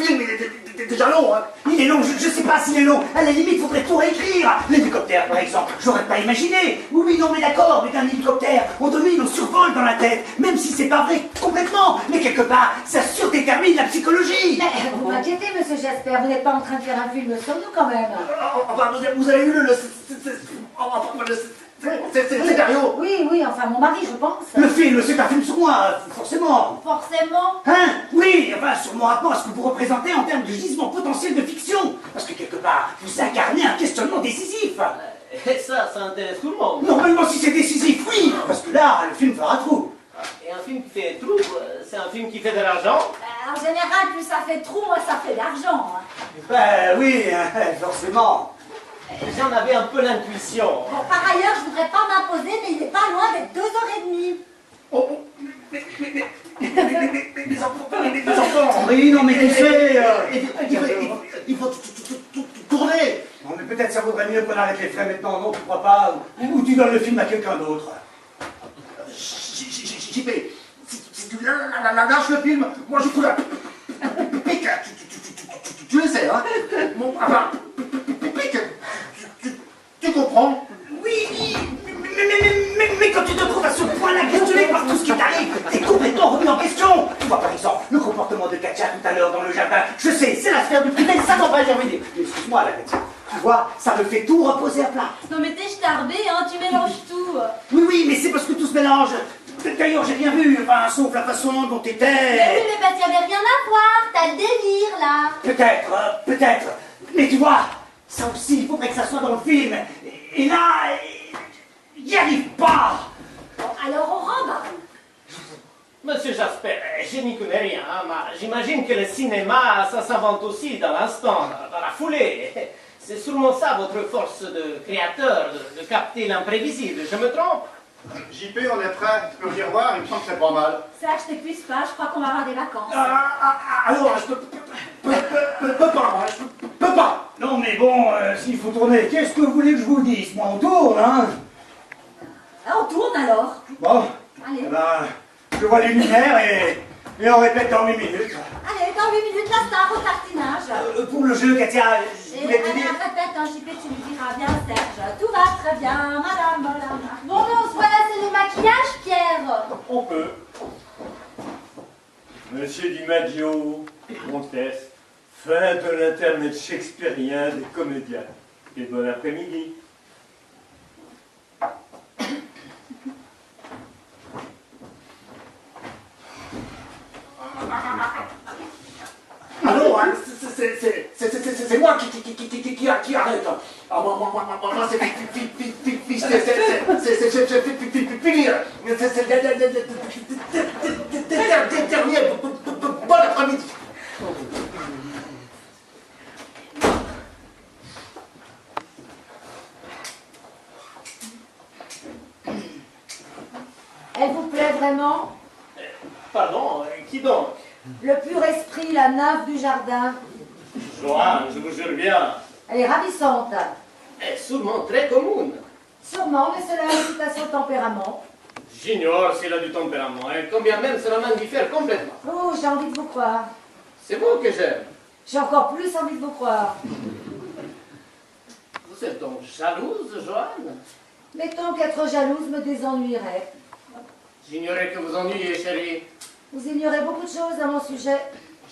film, il est déjà long, hein.
Il est long, je sais pas s'il est long. À la limite, faudrait tout réécrire. L'hélicoptère, par exemple, j'aurais pas imaginé. Oui, non, mais d'accord, mais d'un hélicoptère, on domine, on survole dans la tête. Même si c'est pas vrai complètement. Mais quelque part, ça surdétermine la psychologie.
Mais vous m'inquiétez, monsieur Jasper, vous n'êtes pas en train de faire un film sur nous quand même.
Enfin, vous avez eu le scénario.
Oui, enfin mon mari, je pense.
Le film, c'est un film sur moi, forcément.
Forcément.
Hein? Oui, enfin, sur mon rapport à ce que vous représentez en termes de gisement potentiel de fiction. Parce que quelque part, vous incarnez un questionnement décisif.
Et ça intéresse tout le monde.
Normalement, si c'est décisif, oui. Parce que là, le film fera trou.
Et un film qui fait trou, c'est un film qui fait de l'argent.
En général, plus ça fait trou, moins ça fait d'argent.
Ben oui, forcément.
J'en avais un peu l'intuition.
Bon, par ailleurs, je voudrais pas m'imposer, mais il est pas loin d'être 2h30.
Mes enfants.
Oui, non, mais tu sais...
Il faut tourner.
Non, mais peut-être ça vaudrait mieux qu'on arrête les frais maintenant, non, tu crois pas? Ou tu donnes le film à quelqu'un d'autre.
JP, si tu lâches le film, moi je fous la pique. Tu le sais, hein? Pique. Tu comprends?
Oui, mais quand tu te trouves à ce point-là questionné par tout ce qui t'arrive, t'es complètement remis en question. Tu vois, par exemple, le comportement de Katia tout à l'heure dans le jardin. Je sais, c'est la sphère du privé, ça n'en va jamais dire. Mais excuse-moi, la Katia. Tu vois, ça me fait tout reposer à plat.
Non mais t'es starbé, hein, tu mélanges tout.
Oui, oui, mais c'est parce que tout se mélange. D'ailleurs, j'ai rien vu, enfin, sauf la façon dont t'étais.
Mais oui, mais parce qu'il n'y avait rien à voir, t'as le délire là.
Peut-être, peut-être. Mais tu vois, ça aussi, il faudrait que ça soit dans le film. Et là, j'y arrive pas.
Bon, alors on rentre.
Monsieur Jasper, je n'y connais rien, hein, mais j'imagine que le cinéma, ça s'invente aussi dans l'instant, dans la foulée. C'est sûrement ça votre force de créateur, de capter l'imprévisible, je me trompe?
JP, on est prêt. Tu peux venir voir, il me semble que c'est pas mal.
Ça, je t'épuise pas, je crois qu'on va avoir des vacances.
Alors, je peux pas, je peux pas. Non, mais bon, s'il faut tourner, qu'est-ce que vous voulez que je vous dise? Moi, on tourne, hein.
Ah, on tourne alors.
Bon,
Allez.
eh ben, je vois les lumières et on répète dans 8 minutes.
Allez, dans 8 minutes, la star au tartinage.
Pour le jeu, Katia, je
Et
voulais te
allez,
dire...
répète, hein, JP, tu me diras bien, Serge. Tout va très bien, madame, madame. Bon, non, on se voit là, c'est le maquillage, Pierre.
On peut. Monsieur DiMaggio, Comtesse, fin de l'internet shakespearien des comédiens. Et bon après-midi.
Alors, hein, c'est moi qui arrête. Ah, moi, c'est finir. C'est dernier. Bon après-midi.
Elle vous plaît vraiment?
Pardon, qui donc?
Le pur esprit, la nymphe du jardin.
Joanne, je vous jure bien.
Elle est ravissante.
Elle est sûrement très commune.
Sûrement, mais cela est à son tempérament.
J'ignore s'il a du tempérament, et combien même cela m'en diffère complètement.
Oh, j'ai envie de vous croire.
C'est vous que j'aime.
J'ai encore plus envie de vous croire.
Vous êtes donc jalouse, Joanne?
Mettons qu'être jalouse me désennuierait.
J'ignorais que vous ennuyez, chérie.
Vous ignorez beaucoup de choses à mon sujet.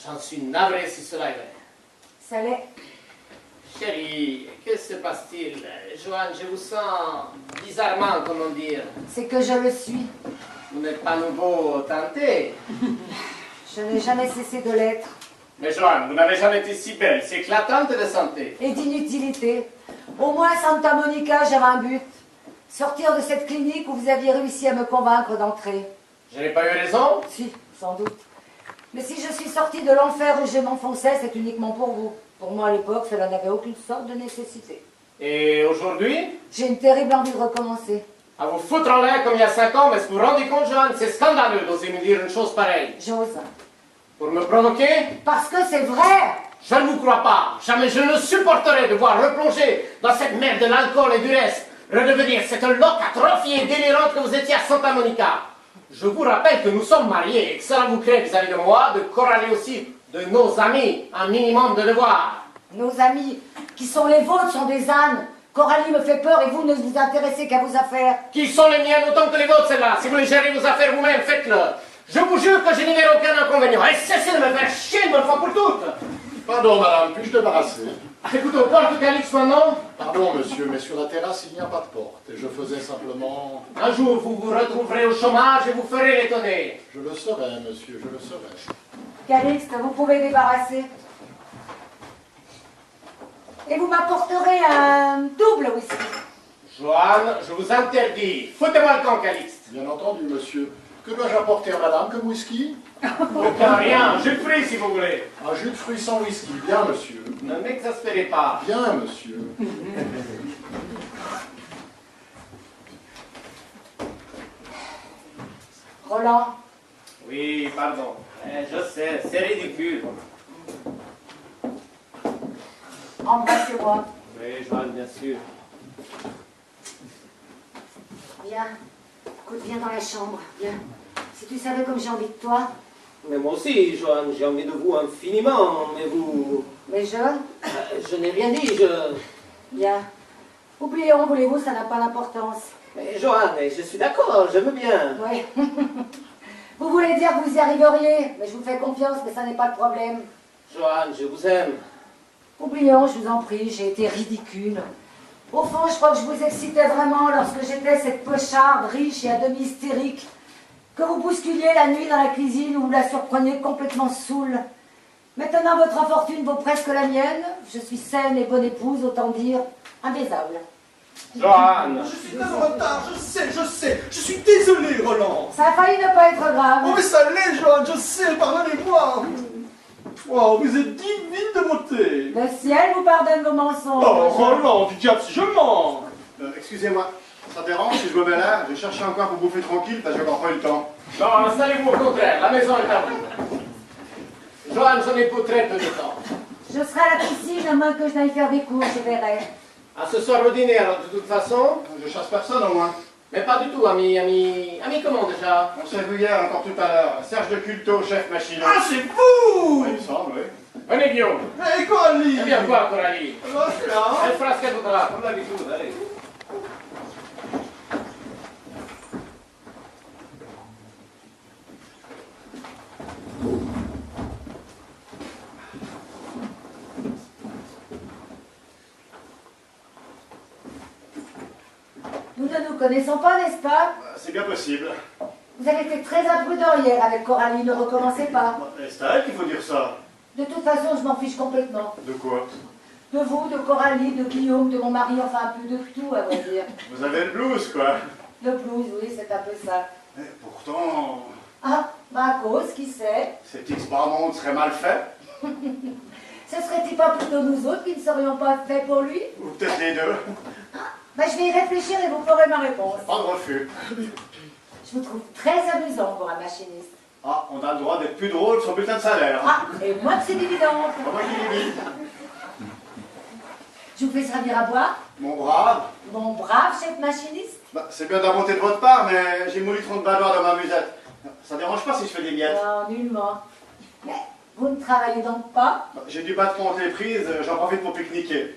J'en suis navré si cela est vrai.
Ça l'est.
Chérie, que se passe-t-il? Joanne, je vous sens bizarrement, comment dire.
C'est que je le suis.
Vous n'êtes pas nouveau tenté.
Je n'ai jamais cessé de l'être.
Mais Joanne, vous n'avez jamais été si belle, si éclatante de santé.
Et d'inutilité. Au moins, Santa Monica, j'avais un but. Sortir de cette clinique où vous aviez réussi à me convaincre d'entrer.
Je n'ai pas eu raison?
Si, sans doute. Mais si je suis sortie de l'enfer où je m'enfonçais, c'est uniquement pour vous. Pour moi, à l'époque, cela n'avait aucune sorte de nécessité.
Et aujourd'hui?
J'ai une terrible envie de recommencer.
À vous foutre en l'air comme il y a 5 ans, mais est-ce que vous vous rendez compte, Joanne? C'est scandaleux d'oser me dire une chose pareille.
J'ose.
Pour me provoquer?
Parce que c'est vrai.
Je ne vous crois pas. Jamais je ne supporterai de voir replonger dans cette merde de l'alcool et du reste, redevenir cette loque atrophiée et délirante que vous étiez à Santa Monica. Je vous rappelle que nous sommes mariés et que cela vous crée vis-à-vis de moi de corraler aussi de nos amis un minimum de devoir.
Nos amis, qui sont les vôtres, sont des ânes. Coralie me fait peur et vous ne vous intéressez qu'à vos affaires.
Qui sont les miennes autant que les vôtres, celles-là? Si vous voulez gérer vos affaires vous-même, faites-le. Je vous jure que je n'y verrai aucun inconvénient. Et cessez de me faire chier une bonne fois pour toutes.
Pardon, madame, puis-je débarrasser?
Écoutez, on porte Calix maintenant.
Pardon, monsieur, mais sur la terrasse, il n'y a pas de porte. Et je faisais simplement...
Un jour, vous vous retrouverez au chômage et vous ferez l'étonner.
Je le saurai, monsieur, je le saurai.
Calixte, vous pouvez débarrasser. Et vous m'apporterez un double whisky.
Joanne, je vous interdis. Foutez-moi le camp, Calixte.
Bien entendu, monsieur. Que dois-je apporter à madame comme whisky?
Aucun rien. Jus de fruits, si vous voulez.
Un jus de fruits sans whisky. Bien, monsieur.
Ne m'exaspérez pas.
Bien, monsieur.
Roland.
Oui, pardon. Je sais, c'est ridicule.
Embrassez-moi.
Oui, Joanne, bien sûr.
Viens. Écoute, viens dans la chambre. Viens. Si tu savais comme j'ai envie de toi.
Mais moi aussi, Joanne, j'ai envie de vous infiniment, mais vous...
Mais
je n'ai rien dit,
Viens. Oublions, voulez-vous, ça n'a pas d'importance.
Mais Joanne, je suis d'accord, je veux bien.
Oui. Vous voulez dire que vous y arriveriez, mais je vous fais confiance, mais ça n'est pas le problème.
Johan, je vous aime.
Oublions, je vous en prie, j'ai été ridicule. Au fond, je crois que je vous excitais vraiment lorsque j'étais cette pocharde riche et à demi hystérique, que vous bousculiez la nuit dans la cuisine ou vous la surpreniez complètement saoule. Maintenant, votre fortune vaut presque la mienne. Je suis saine et bonne épouse, autant dire imbaisable.
Johan!
Je suis très en retard, je sais. Je suis désolé, Roland.
Ça a failli ne pas être grave.
Oh, mais ça l'est, Johan, je sais, pardonnez-moi. Oh, vous êtes divine de beauté.
Le ciel vous pardonne vos mensonges.
Oh, Roland, tu dis si je mens.
Excusez-moi, ça dérange si je me mets là? Je cherchais encore pour bouffer tranquille parce que j'ai encore pas eu le temps.
Non, installez-vous au contraire, la maison est à vous. Johan, j'en ai pour très peu de temps.
Je serai à la piscine à moins que je n'aille faire des cours, je verrai.
À ce soir au dîner, alors de toute façon.
Je chasse personne au moins.
Mais pas du tout, ami comment déjà?
On s'est vu hier encore tout à l'heure. Serge de Culto, chef machinot.
Ah, c'est vous.
Oui, il me semble, oui.
Venez, Guillaume.
Et Coralie.
Eh bien, voir, Coralie.
Voilà.
Elle fera ce qu'elle voudra, comme d'habitude, allez.
Nous ne nous connaissons pas, n'est-ce pas?
C'est bien possible.
Vous avez été très imprudent hier avec Coralie, ne recommencez pas.
C'est à elle qu'il faut dire ça.
De toute façon, je m'en fiche complètement.
De quoi?
De vous, de Coralie, de Guillaume, de mon mari, enfin un peu de tout, à vrai dire.
Vous avez le blues, quoi.
Le blues, oui, c'est un peu ça.
Et pourtant,
Ah, à cause, qui sait?
cet X-Barmonde serait mal fait.
Ce serait-il pas plutôt nous autres qui ne serions pas faits pour lui?
Ou peut-être les deux.
Je vais y réfléchir et vous ferez ma réponse.
Pas de refus.
Je vous trouve très amusant pour un machiniste.
Ah, on a le droit d'être plus drôle sur bulletin de salaire.
Ah, et moi que c'est évident.
Pas moi qui l'ai dit.
Je vous fais servir à boire?
Mon brave.
Mon brave chef machiniste?
C'est bien de la bonté de votre part, mais j'ai mon litron de badois dans ma musette. Ça dérange pas si je fais des miettes?
Non, nullement. Mais vous ne travaillez donc pas?
J'ai dû battre contre les prises, j'en profite pour pique-niquer.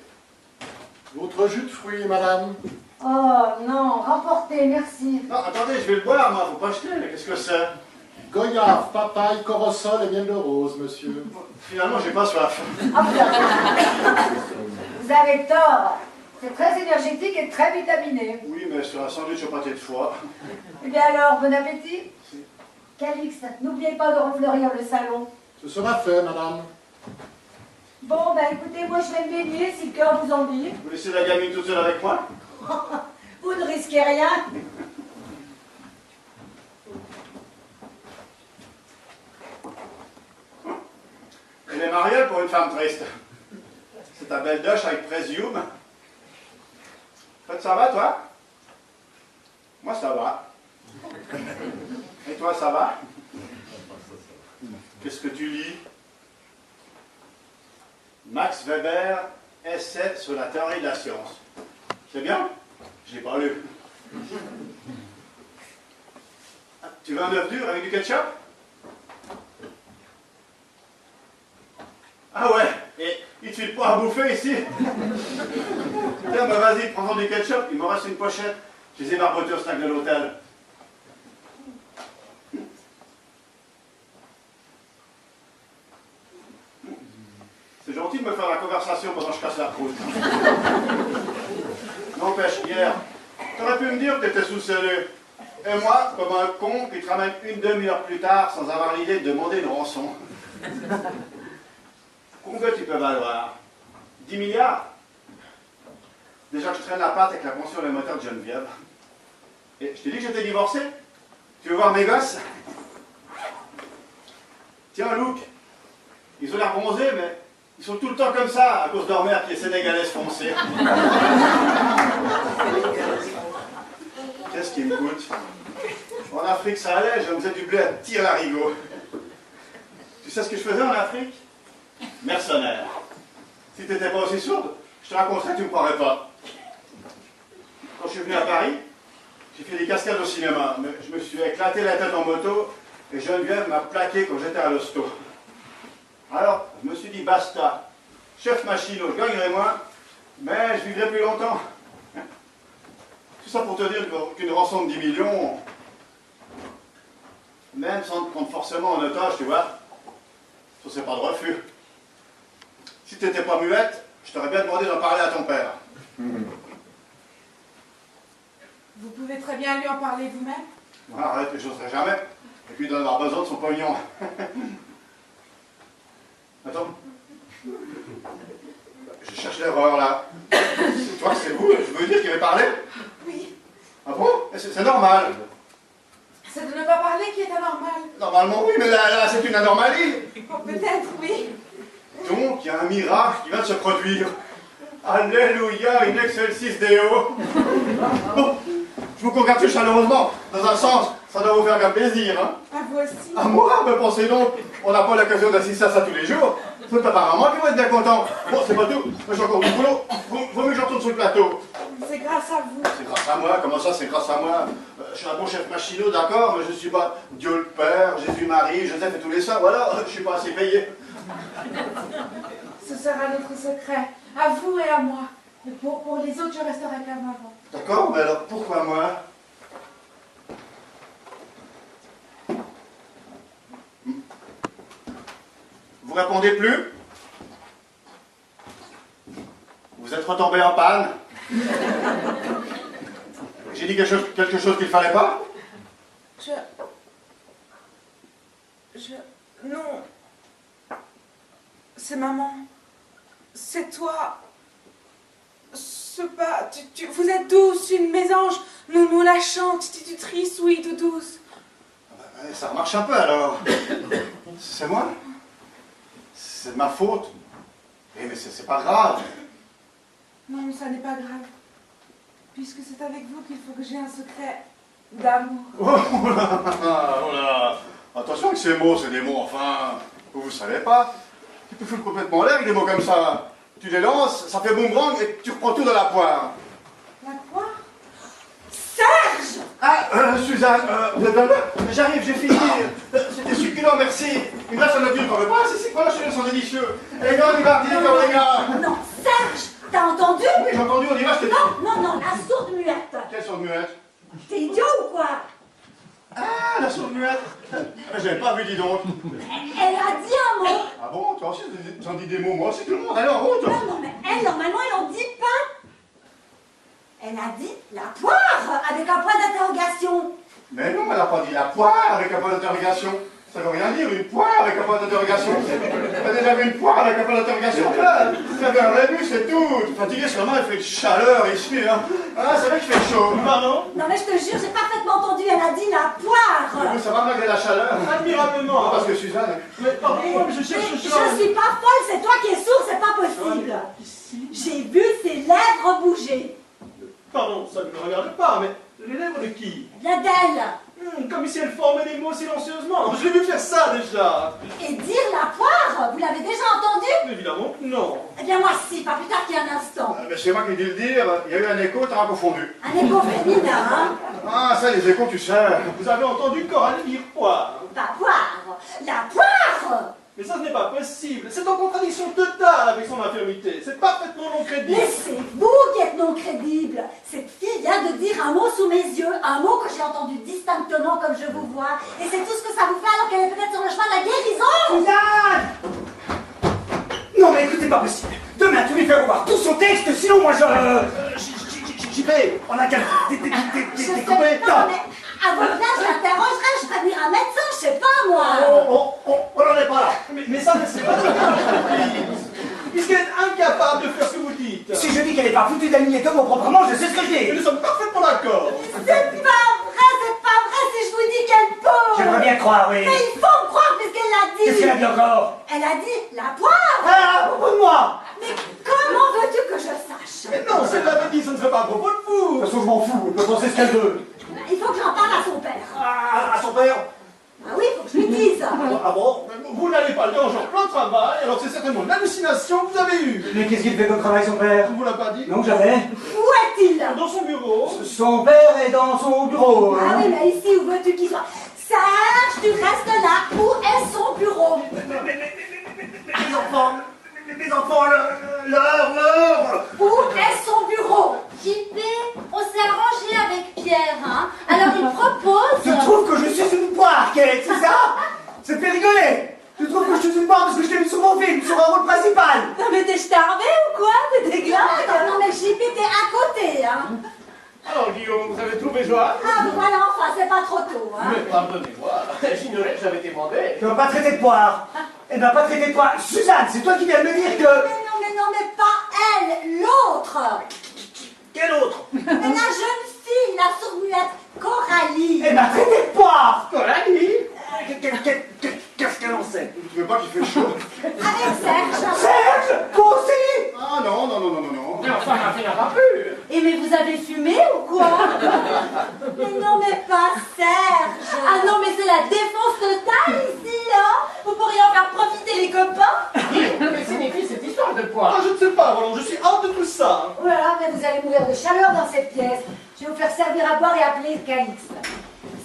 Votre jus de fruits, madame?
Oh non, remporté, merci.
Non, attendez, je vais le boire, moi, faut pas jeter, qu'est-ce que c'est?
Goyave, papaye, corosol et miel de rose, monsieur.
Finalement, j'ai pas soif.
Ah, vous avez tort. C'est très énergétique et très vitaminé.
Oui, mais sur un sandwich au pâté de foie.
Eh bien alors, bon appétit. Calixte, n'oubliez pas de refleurir le salon.
Ce sera fait, madame.
Bon, écoutez, moi je vais me baigner si le cœur vous en dit.
Vous laissez la gamine toute seule avec moi?
Vous ne risquez rien.
Elle est mariée pour une femme triste. C'est ta belle doche avec Présium. Ça va, toi? Moi, ça va. Et toi, ça va? Qu'est-ce que tu lis? Max Weber, essai sur la théorie de la science. C'est bien? Je l'ai pas lu. Tu veux un œuf dur avec du ketchup? Ah ouais, et il te file pas à bouffer ici? Tiens, vas-y, prends-en du ketchup, il me reste une pochette. Je les ai barbotés au snack de l'hôtel. C'est gentil de me faire la conversation pendant que je casse la croûte. N'empêche, hier, t'aurais pu me dire que t'étais sous scellé. Et moi, comme un con qui te ramène une demi-heure plus tard sans avoir l'idée de demander une rançon. Combien tu peux valoir? 10 milliards? Déjà que je traîne la patte avec la pension des moteurs de Geneviève. Et je t'ai dit que j'étais divorcé? Tu veux voir mes gosses? Tiens, Luc, ils ont l'air bronzés, mais ils sont tout le temps comme ça à cause de leur mère qui est sénégalaise foncée. Qu'est-ce qui me coûte? En Afrique, ça allait, je me faisais du blé à tir larigot. Tu sais ce que je faisais en Afrique? Mercenaire. Si tu n'étais pas aussi sourde, je te raconterais que tu ne me croirais pas. Quand je suis venu à Paris, j'ai fait des cascades au cinéma, mais je me suis éclaté la tête en moto et Geneviève m'a plaqué quand j'étais à l'hosto. Alors, je me suis dit, basta. Chef machinot, je gagnerai moins, mais je vivrai plus longtemps. Tout ça pour te dire qu'une rançon de 10 millions, même sans te prendre forcément en otage, tu vois. Ça, c'est pas de refus. Si t'étais pas muette, je t'aurais bien demandé d'en parler à ton père.
Vous pouvez très bien lui en parler vous-même.
Arrête, je n'oserais jamais. Et puis, il doit avoir besoin de son pognon. Attends. Je cherche l'erreur, là. C'est toi, c'est vous, je veux dire qu'il avait parlé?
Oui.
Ah bon? C'est normal.
C'est de ne pas parler qui est anormal.
Normalement, oui, mais là c'est une anormalie.
Oh, peut-être, oui.
Donc, il y a un miracle qui vient de se produire. Alléluia, in excelsis Deo. Bon, je vous congratule chaleureusement. Dans un sens, ça doit vous faire bien plaisir, hein?
À vous aussi.
À moi? Mais pensez donc, on n'a pas l'occasion d'assister à ça tous les jours. C'est apparemment qu'ils vont être bien contents. Bon, c'est pas tout, mais j'ai encore du boulot. Vaut mieux que je retourne sur le plateau.
C'est grâce à vous.
C'est grâce à moi? Comment ça, c'est grâce à moi? Je suis un bon chef machinot, d'accord, mais je ne suis pas Dieu le Père, Jésus-Marie, Joseph et tous les saints, voilà, je ne suis pas assez payé.
Ce sera notre secret. À vous et à moi. Et pour les autres, je resterai comme avant.
D'accord, mais alors pourquoi moi? Vous répondez plus? Vous êtes retombé en panne? J'ai dit quelque chose qu'il ne fallait pas?
Non. C'est maman. C'est toi. C'est pas... Vous êtes douce, une mésange. Nous la chante, institutrice, oui, tout douce.
Ça marche un peu alors. C'est moi? C'est de ma faute. Eh, mais c'est pas grave.
Non, ça n'est pas grave. Puisque c'est avec vous qu'il faut que j'ai un secret d'amour.
Oh là. Attention avec ces mots, c'est des mots, enfin, vous savez pas. Tu peux foutre complètement l'air avec des mots comme ça. Tu les lances, ça fait boomerang et tu reprends tout dans la poire.
La poire? Serge!
Ah, Suzanne, vous êtes là? J'arrive, j'ai fini. C'était succulent, merci. Une glace en nature, quand même. Ah, c'est quoi, les sont délicieux. Et non, on y va, comme les gars.
Non, Serge, t'as entendu?
Oui, j'ai entendu, on y va, je t'ai dit.
Non, la sourde muette.
Quelle sourde muette?
T'es idiot ou quoi?
Ah, la sourde muette. J'avais pas vu, dis donc.
Elle a dit un mot.
Ah bon, toi aussi, t'en dis des mots, moi aussi, tout le monde. Allez, en route.
Non, mais elle, normalement, elle en dit pas. Elle a dit la poire avec un point d'interrogation.
Mais non, elle n'a pas dit la poire avec un point d'interrogation. Ça veut rien dire, une poire avec un point d'interrogation. T'as déjà vu une poire avec un point d'interrogation? Là, j'avais un rébus, c'est tout. Fatigué, sûrement, il fait de chaleur ici, hein. Ah, c'est vrai qu'il fait chaud. Pardon?
Non, mais je te jure, j'ai parfaitement entendu. Elle a dit la poire.
Ça va malgré la chaleur?
Admirablement.
Non, parce que Suzanne...
Mais pardon, mais je cherche
Je
ça.
suis pas folle, c'est toi qui es sourd, c'est pas possible. J'ai vu ses lèvres bouger.
Pardon, ça ne me regarde pas, mais les lèvres de qui?
Bien d'elle.
Comme si elle formait des mots silencieusement. Je l'ai vu faire ça déjà.
Et dire la poire, vous l'avez déjà entendu?
Évidemment que non.
Eh bien moi si, pas plus tard qu'il y a un instant.
Mais c'est moi qui ai dû le dire, il y a eu un écho, t'as confondu.
Un écho féminin, hein?
Ah, ça, les échos, tu sais.
Vous avez entendu Coralie dire poire.
Pas poire, la poire.
Mais ça, ce n'est pas possible. C'est en contradiction totale avec son infirmité. C'est parfaitement non crédible.
Mais c'est vous qui êtes non crédible. Cette fille vient de dire un mot sous mes yeux, un mot que j'ai entendu distinctement comme je vous vois. Et c'est tout ce que ça vous fait alors qu'elle est peut-être sur le chemin de la guérison.
Suzanne! Non mais écoutez, pas possible. Demain, tu lui fais revoir tout son texte, sinon moi j'y vais. On a qu'à découper.
Non, mais à votre place, je l'interrogerai, je ferai venir un médecin, je sais pas moi.
On n'en est pas là.
Mais ça, c'est pas puisqu'elle est incapable de faire ce que vous dites.
Si je dis qu'elle n'est pas foutue d'aligner comme proprement, je sais ce que je
Et
dis.
nous sommes parfaitement d'accord.
C'est pas vrai si je vous dis qu'elle peut.
J'aimerais bien croire, oui.
Mais il faut me croire puisqu'elle l'a dit.
Qu'est-ce qu'elle a dit encore?
Elle a dit la poire.
Ah, à propos de moi.
Mais comment veux-tu que je sache?
Mais non, c'est de la bêtise, ça ne fait pas à propos de vous.
De toute façon, je m'en fous, elle peut penser ce qu'elle veut.
Il faut que j'en parle à son père.
À son père?
Ah oui, il faut que je lui dise.
Ah bon? Vous n'allez pas le déranger en plein travail, alors c'est certainement une hallucination que vous avez eue.
Mais qu'est-ce qu'il fait comme travail, son père?
On vous l'a pas dit?
Non, jamais.
Où est-il?
Dans son bureau.
Son père est dans son bureau.
Ah oui, mais ici, où veux-tu qu'il soit? Serge, tu restes là. Où est son bureau?
Mes enfants, l'heure.
Où est son bureau?
JP, on s'est arrangé avec Pierre, hein. Alors il propose...
Tu trouves que je suis une poire qui Kate, c'est ça? Ça te fait rigoler? Tu trouves que je suis une barre parce que je t'ai vu sur mon film, sur un rôle principal?
Non mais t'es starvé ou quoi? T'es déglingue? Non mais JP, t'es à côté, hein.
Alors, Guillaume, vous avez trouvé joie?
Ah bon, voilà, enfin, c'est pas trop tôt, hein.
Mais pardonnez-moi, j'ignorais que j'avais été mandé.
Tu m'as pas traité de poire. Elle m'a pas traité de poire. Suzanne, c'est toi qui viens de me dire que...
Mais non, mais pas elle, l'autre.
Quel autre?
Mais la jeune fille, la sourd-muette, Coralie.
Elle m'a traité de poire.
Coralie?
Qu'est-ce qu'elle en sait?
Tu veux pas qu'il fait chaud?
Avec Serge.
Serge? Toi aussi?
Ah non, non, non, non, non, non.
Mais enfin, ma fille n'a pas pu.
Et mais vous avez fumé ou quoi? Mais non, mais pas Serge. Ah non, mais c'est la défense totale ici, hein. Vous pourriez en faire profiter les copains.
Que signifie cette histoire de poire?
Ah, je ne sais pas, Roland, je suis hors de tout ça.
Voilà, mais vous allez mourir de chaleur dans cette pièce. Je vais vous faire servir à boire et appeler Calixte.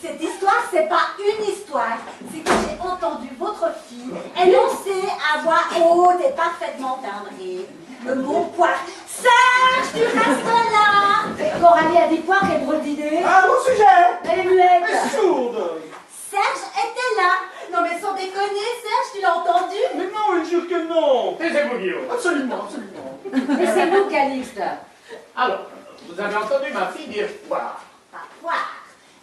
Cette histoire, c'est pas une histoire. C'est que j'ai entendu votre fille énoncer à voix haute et parfaitement timbrée le mot poire. Serge, tu restes là.
Et Coralie a dit quoi? Quelle drôle d'idée.
Ah, mon sujet.
Elle est muette.
Elle est sourde.
Serge était là. Non mais sans déconner, Serge, tu l'as entendu?
Mais non, elle jure que non.
Taisez-vous, Guillaume.
Absolument, absolument.
Laissez-nous, Calixte.
Alors, vous avez entendu ma fille dire poire.
La poire.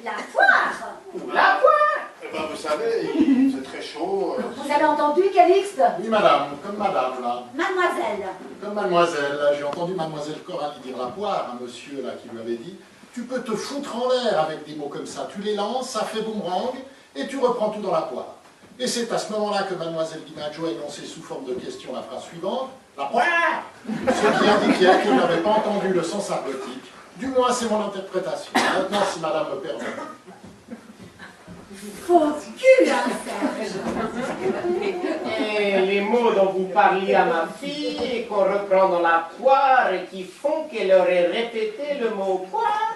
La poire.
Ou la poire.
Eh ben, vous savez, c'est très chaud.
Vous avez entendu, Calixte?
Oui, madame, comme madame, là.
Mademoiselle.
Comme mademoiselle, là, j'ai entendu mademoiselle Coralie dire la poire à monsieur, là, qui lui avait dit « Tu peux te foutre en l'air avec des mots comme ça. Tu les lances, ça fait boomerang, et tu reprends tout dans la poire. » Et c'est à ce moment-là que mademoiselle DiMaggio a énoncé sous forme de question la phrase suivante « La poire !» Ce qui indiquait qu'il n'avait pas entendu le sens argotique. Du moins, c'est mon interprétation. Maintenant, si madame me permet.
Faux cul, hein, Serge.
Et les mots dont vous parliez à ma fille et qu'on reprend dans la poire et qui font qu'elle aurait répété le mot poire.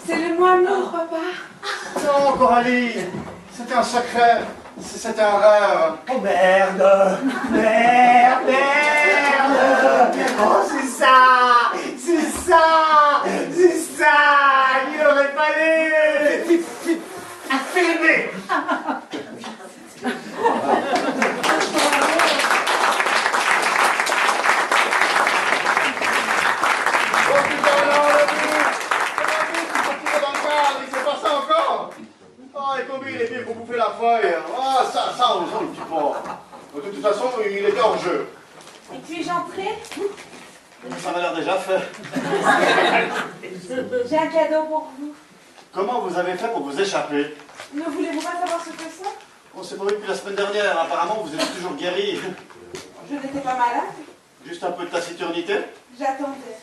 C'est le mot amour, papa.
Non, Coralie, c'était un secret. C'était un rêve.
Oh merde. Merde, merde. Oh, c'est ça. C'est ça. C'est ça. Il aurait fallu filmer.
Ah, et combien il était pour bouffer la feuille? Ah, ça, on le dit pas. De toute façon, il était hors jeu.
Et puis-je entrer?
Ça m'a l'air déjà fait.
J'ai un cadeau pour vous.
Comment vous avez fait pour vous échapper?
Ne voulez-vous pas savoir ce que c'est?
On s'est pas vu depuis la semaine dernière. Apparemment, vous êtes toujours guéri.
Je n'étais pas malade.
Juste un peu de taciturnité?
J'attendais.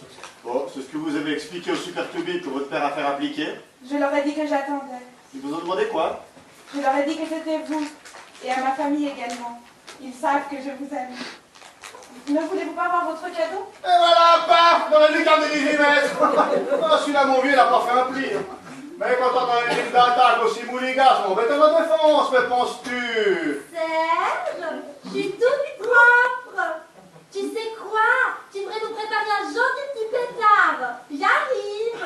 Bon, c'est ce que vous avez expliqué au super Toby que votre père a fait appliquer.
Je leur ai dit que j'attendais.
Ils vous ont demandé quoi?
Je leur ai dit que c'était vous. Et à ma famille également. Ils savent que je vous aime. Ne voulez-vous pas avoir votre cadeau?
Et voilà, paf, dans la lucarne des 18 mètres. Ah, celui-là, mon vieux, il a pas fait un pli. Mais quand on a une ligne d'attaque aussi mouligasse, on va être en défense, mais penses-tu?
Serge, je suis toute propre. Tu sais quoi? Tu devrais nous préparer un joli petit pétard. J'arrive.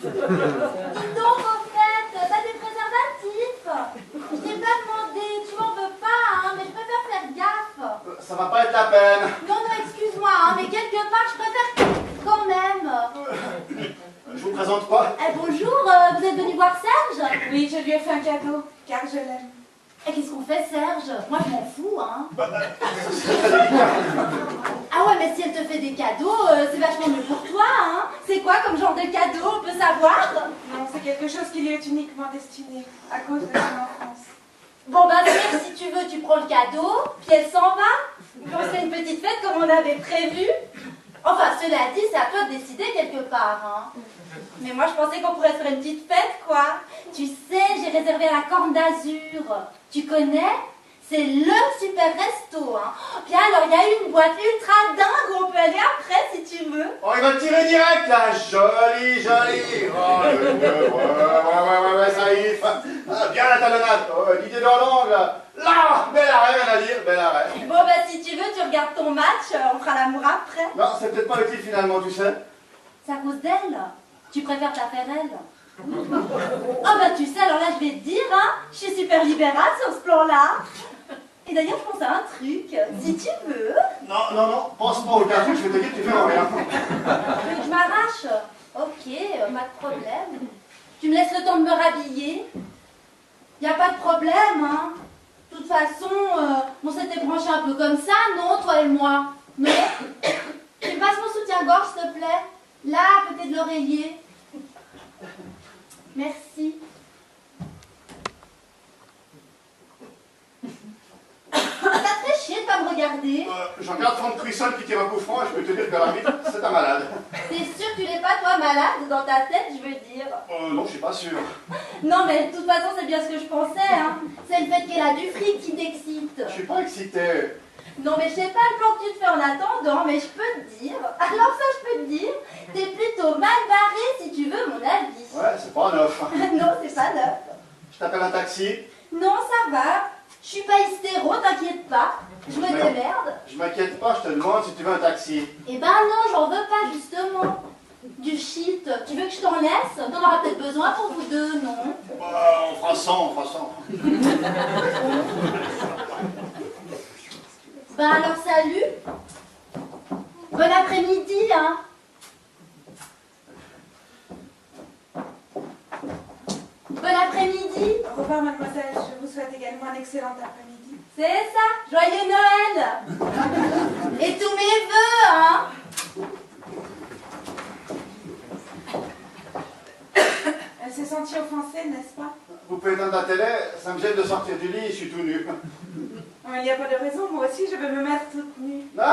Dis donc, en fait, t'as des préservatifs. Je t'ai pas demandé, tu m'en veux pas, hein, mais je préfère faire gaffe.
Ça va pas être la peine.
Non, non, excuse-moi, hein, mais quelque part, je préfère quand même.
Je vous présente pas.
Eh, bonjour, vous êtes venu voir Serge?
Oui, je lui ai fait un cadeau, car je l'aime.
Et qu'est-ce qu'on fait, Serge? Moi, je m'en fous, hein. Ah ouais, mais si elle te fait des cadeaux, c'est vachement mieux pour toi, hein. C'est quoi comme genre de cadeau, on peut savoir?
Non, c'est quelque chose qui lui est uniquement destiné, à cause de son enfance.
Bon, bah, Serge, si tu veux, tu prends le cadeau, puis elle s'en va. Puis on se fait une petite fête comme on avait prévu. Enfin, cela dit, c'est à toi de décider quelque part, hein. Mais moi, je pensais qu'on pourrait se faire une petite fête, quoi. Tu sais, j'ai réservé la Corne d'Azur. Tu connais? C'est le super resto, hein. Puis alors, il y a une boîte ultra dingue où on peut aller après, si tu veux.
Oh, il va tirer direct, là. Joli, joli. Oh, ouais, ça y est. Ah, bien la talonnade. Oh, l'idée dans l'angle. Là, bel arrêt, rien à dire, bel arrêt.
Bon, bah, si tu veux, tu regardes ton match, on fera l'amour après.
Non, c'est peut-être pas utile finalement, tu sais.
C'est à cause d'elle. Tu préfères ta faire elle.
Ah bah tu sais, alors là je vais te dire, hein, je suis super libérale sur ce plan-là. Et d'ailleurs je pense à un truc, si tu veux.
Non, pense pas au cas où, je vais te dire que tu fais rien.
Tu veux que je m'arrache? Ok, pas de problème. Tu me laisses le temps de me rhabiller? Y a pas de problème, hein. De toute façon, on s'était branché un peu comme ça, non, toi et moi? Non? Tu me passes mon soutien-gorge, s'il te plaît? Là, à côté de l'oreiller. Merci. Ça te fait chier de pas me regarder?
Je regarde 30 cuissons qui tirent un coup franc et je peux te dire que la vie, c'est un malade.
T'es sûr que tu n'es pas, toi, malade dans ta tête, je veux dire?
Non, je suis pas sûr.
Non, mais de toute façon, c'est bien ce que je pensais, hein. C'est le fait qu'elle a du fric qui t'excite.
Je suis pas excité.
Non, mais je sais pas le plan que tu te fais en attendant, mais je peux te dire, alors ça, je peux te dire, t'es plutôt mal barré si tu veux mon avis.
Ouais, c'est pas neuf.
Non, c'est pas neuf.
Je t'appelle un taxi.
Non, ça va. Je suis pas hystéro, t'inquiète pas. Je me démerde.
Je m'inquiète pas, je te demande si tu veux un taxi.
Eh ben non, j'en veux pas, justement. Du shit. Tu veux que je t'en laisse? T'en auras peut-être besoin pour vous deux, non?
On fera 100.
Ben alors, salut. Bon après-midi, hein. Bon après-midi.
Au revoir, mademoiselle. Je vous souhaite également un excellent après-midi.
C'est ça, joyeux Noël. Et tous mes vœux, hein.
Elle s'est sentie offensée, n'est-ce pas?
Vous pouvez éteindre la télé, ça me gêne de sortir du lit, je suis tout nu.
Il n'y a pas de raison, moi aussi je veux me mettre toute nue.
Non,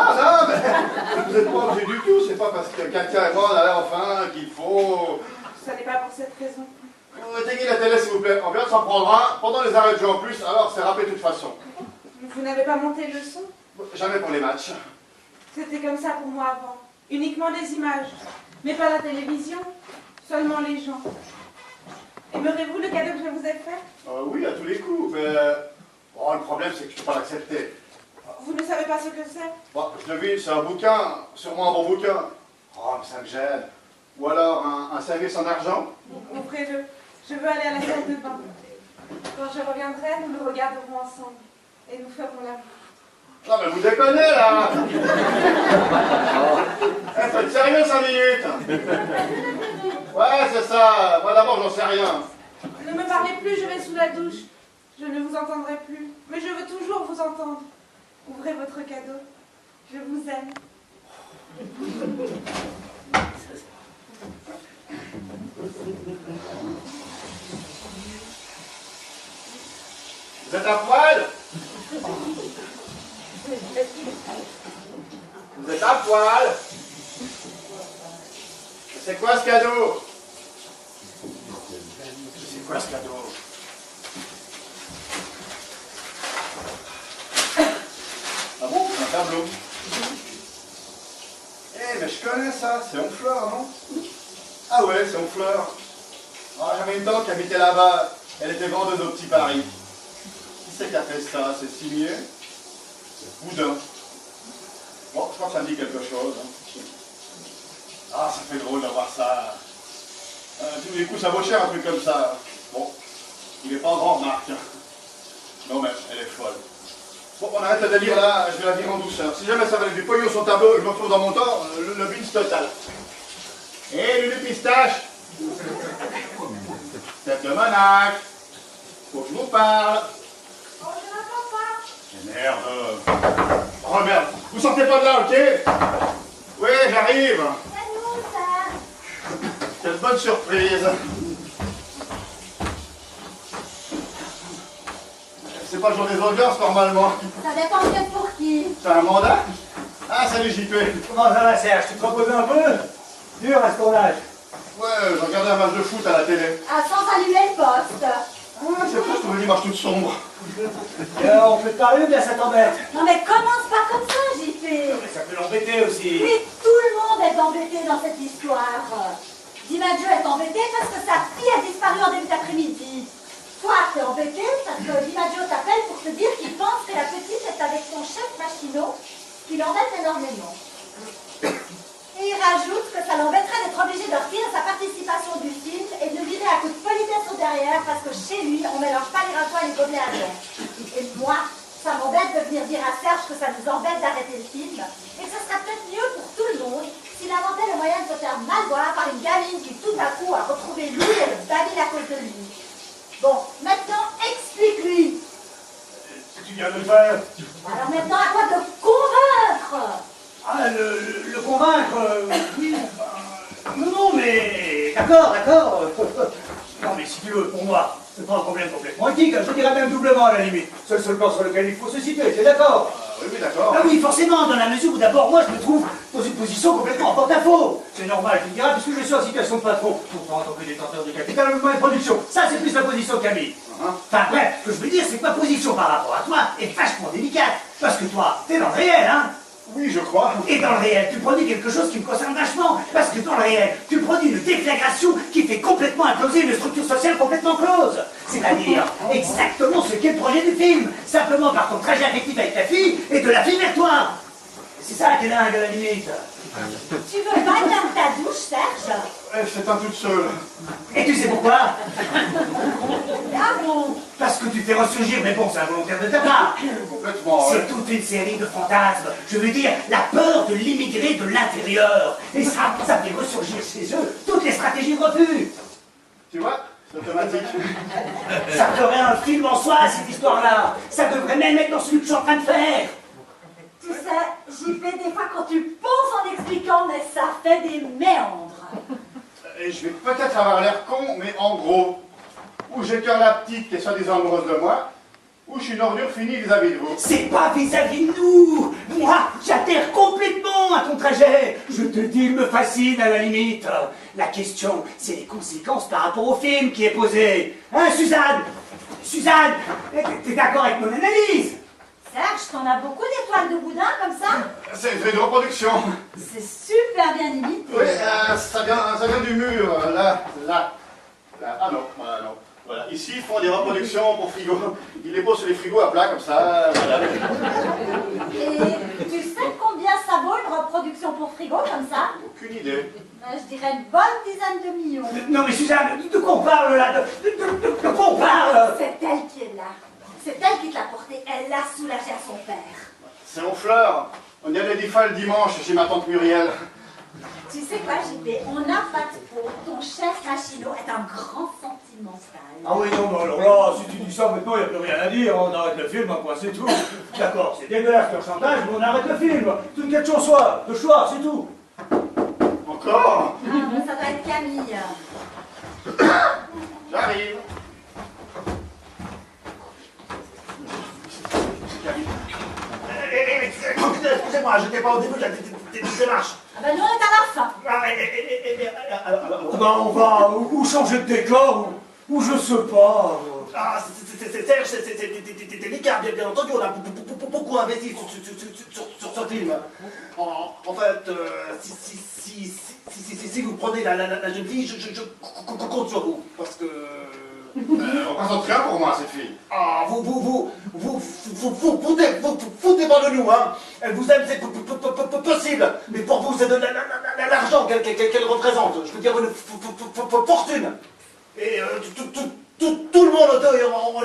mais vous n'êtes pas obligé du tout, c'est pas parce que quelqu'un et moi on a l'air enfin qu'il faut...
Ce n'est pas pour cette raison.
Éteignez la télé s'il vous plaît, on vient de s'en prendre un pendant les arrêts de jeu en plus, alors c'est râpé de toute façon.
Vous n'avez pas monté le son?
Jamais pour les matchs.
C'était comme ça pour moi avant. Uniquement des images. Mais pas la télévision, seulement les gens. Aimerez-vous le cadeau que je vous ai fait?
Oui, à tous les coups, mais... Bon, le problème c'est que je ne peux pas l'accepter.
Vous ne savez pas ce que c'est?
Bon, je devine, c'est un bouquin, sûrement un bon bouquin. Oh, mais ça me gêne. Ou alors un service en argent.
Ouvrez-le. Je veux aller à la salle de bain. Quand je reviendrai, nous le regarderons ensemble. Et nous ferons l'amour.
Non mais vous déconnez là. Faites sérieux 5 minutes. Ouais, c'est ça. Moi d'abord, j'en sais rien.
Ne me parlez plus, je vais sous la douche. Je ne vous entendrai plus. Mais je veux toujours vous entendre. Ouvrez votre cadeau. Je vous aime.
Vous êtes à poil? Vous êtes à poil? C'est quoi ce cadeau? C'est quoi ce cadeau? Ah bon? C'est un tableau. Eh, mais je connais ça, c'est Honfleur, non? Ah ouais, c'est Honfleur. Ah, j'avais une tante qui habitait là-bas. Elle était vendeuse au Petit Paris. Qui c'est qui a fait ça? C'est signé? C'est Boudin. Bon, je crois que ça me dit quelque chose. Hein. Ah, ça fait drôle d'avoir ça. Tous les coups, ça vaut cher un truc comme ça. Bon, il n'est pas en grande marque. Non mais, elle est folle. Bon, on arrête le délire là, je vais la dire en douceur. Si jamais ça valait du pognon son tableau, je me retrouve dans mon temps, le binge total. Hé, Lulu Pistache! Tête de Monac! Faut que je vous parle!
Oh, je n'entends pas!
Mais merde! Oh merde! Vous sortez pas de là, ok? Oui, j'arrive!
C'est nous, ça.
Quelle bonne surprise! C'est pas le jour des audiences normalement.
Ça dépend peut-être pour qui.
C'est un mandat? Ah, salut JP!
Comment ça va, Serge? Tu te reposes un peu? Dur à ce tournage.
Ouais, j'ai regardé un match de foot à la télé.
Ah, sans allumer le poste.
Ah, c'est pour je trouve l'image toute sombre.
On peut te parler ou bien ça t'embête?
Non mais commence pas comme ça, JP.
Mais ça peut l'embêter aussi.
Mais tout le monde est embêté dans cette histoire. DiMaggio est embêté parce que sa fille a disparu en début d'après-midi. Toi, t'es embêté parce que DiMaggio t'appelle pour te dire qu'il pense que la petite est avec son chef machinot, qui l'embête énormément. Et il rajoute que ça l'embêterait d'être obligé de retirer sa participation du film et de virer
un coup de politesse au derrière parce que chez lui, on mélange pas les ratois et les gobelets à terre. Et moi, ça m'embête de venir dire à Serge que ça nous embête d'arrêter le film et que ce serait peut-être mieux pour tout le monde s'il inventait le moyen de se faire mal voir par une gamine qui tout à coup a retrouvé Louis et le babine à cause de lui. Bon, maintenant, explique-lui.
Tu viens de le faire.
Alors maintenant, à toi de convaincre.
Ah, le convaincre, oui. Non, mais d'accord. Non, mais si tu veux, pour moi, c'est pas un problème complètement éthique, je dirais même doublement à la limite. C'est le seul plan sur lequel il faut se situer, c'est d'accord?
Oui, d'accord.
Ah oui, forcément, dans la mesure où d'abord, moi, je me trouve dans une position complètement en porte-à-faux. C'est normal, tu me diras, puisque je suis en situation de patron. Pourtant, en tant que détenteur du capital, le moyen de production. Ça, c'est plus la position de Camille. Enfin, bref, ce que je veux dire, c'est que ma position par rapport à toi est vachement délicate. Parce que toi, t'es dans le réel, hein?
Oui, je crois.
Et dans le réel, tu produis quelque chose qui me concerne vachement. Parce que dans le réel, tu produis une déflagration qui fait complètement imploser une structure sociale complètement close. C'est-à-dire exactement ce qu'est le projet du film. Simplement par ton trajet affectif avec ta fille et de la fille vers toi. C'est ça qui est dingue à la limite.
Tu veux pas faire ta douche, Serge?
C'est un toute seule.
Et tu sais pourquoi?
Ah bon?
Parce que tu fais ressurgir, mais bon, c'est involontaire de ta part.
Complètement,
C'est
ouais.
toute une série de fantasmes. Je veux dire, la peur de l'immigré de l'intérieur. Et ça fait ressurgir chez eux toutes les stratégies de refus.
Tu vois, c'est automatique.
Ça ferait un film en soi, cette histoire-là. Ça devrait même être dans celui que je suis en train de faire.
Tu sais, j'y vais des fois quand tu penses en expliquant, mais ça fait des méandres.
Et je vais peut-être avoir l'air con, mais en gros, ou j'écœure la petite qui est soi-disant amoureuse de moi, ou je suis une ordure finie vis-à-vis de vous.
C'est pas vis-à-vis de nous. Moi, j'adhère complètement à ton trajet. Je te dis, il me fascine à la limite. La question, c'est les conséquences par rapport au film qui est posé. Hein, Suzanne? Suzanne, t'es d'accord avec mon analyse?
Serge, t'en as beaucoup d'étoiles de boudin comme ça?
C'est une reproduction.
C'est super bien imité.
Oui, ça vient du mur, là. Ah non, voilà, non. Voilà. Ici, ils font des reproductions pour frigo. Ils les posent sur les frigos à plat, comme ça, voilà.
Et tu sais combien ça vaut une reproduction pour frigo comme ça?
Aucune idée.
Je dirais une bonne dizaine de millions.
Non mais Suzanne, de quoi on parle là? De quoi on parle?
C'est elle qui est là. C'est elle qui te l'a porté. Elle l'a soulagé à son père.
C'est aux fleurs. On y allait des fois le dimanche chez ma tante Muriel.
Tu sais quoi, JP? On n'a pas de peau. Ton chef Machino est un grand sentimental.
Ah oui, non, mais alors là, si tu dis ça maintenant, il n'y a plus rien à dire, on arrête le film, hein, quoi, c'est tout. D'accord, c'est dégueulasse leur chantage, mais on arrête le film. C'est une question de choix, c'est tout.
Encore?
Ah, ben, ça doit être Camille.
J'arrive. Excusez-moi, je n'étais pas au début de la démarche.
Ah ben nous on est à la fin.
Ben, on va ou changer de décor, ou je sais pas.
Ah, c'est Serge, c'est délicat, bien entendu, on a beaucoup investi sur ce film. En fait, si vous prenez la jeune fille, je compte sur vous, parce que...
On représente rien pour moi, cette fille.
Ah, vous foutez pas de nous, hein. Elle vous aime, c'est possible, mais pour vous, c'est de l'argent qu'elle représente. Je veux dire, une fortune. Et tout le monde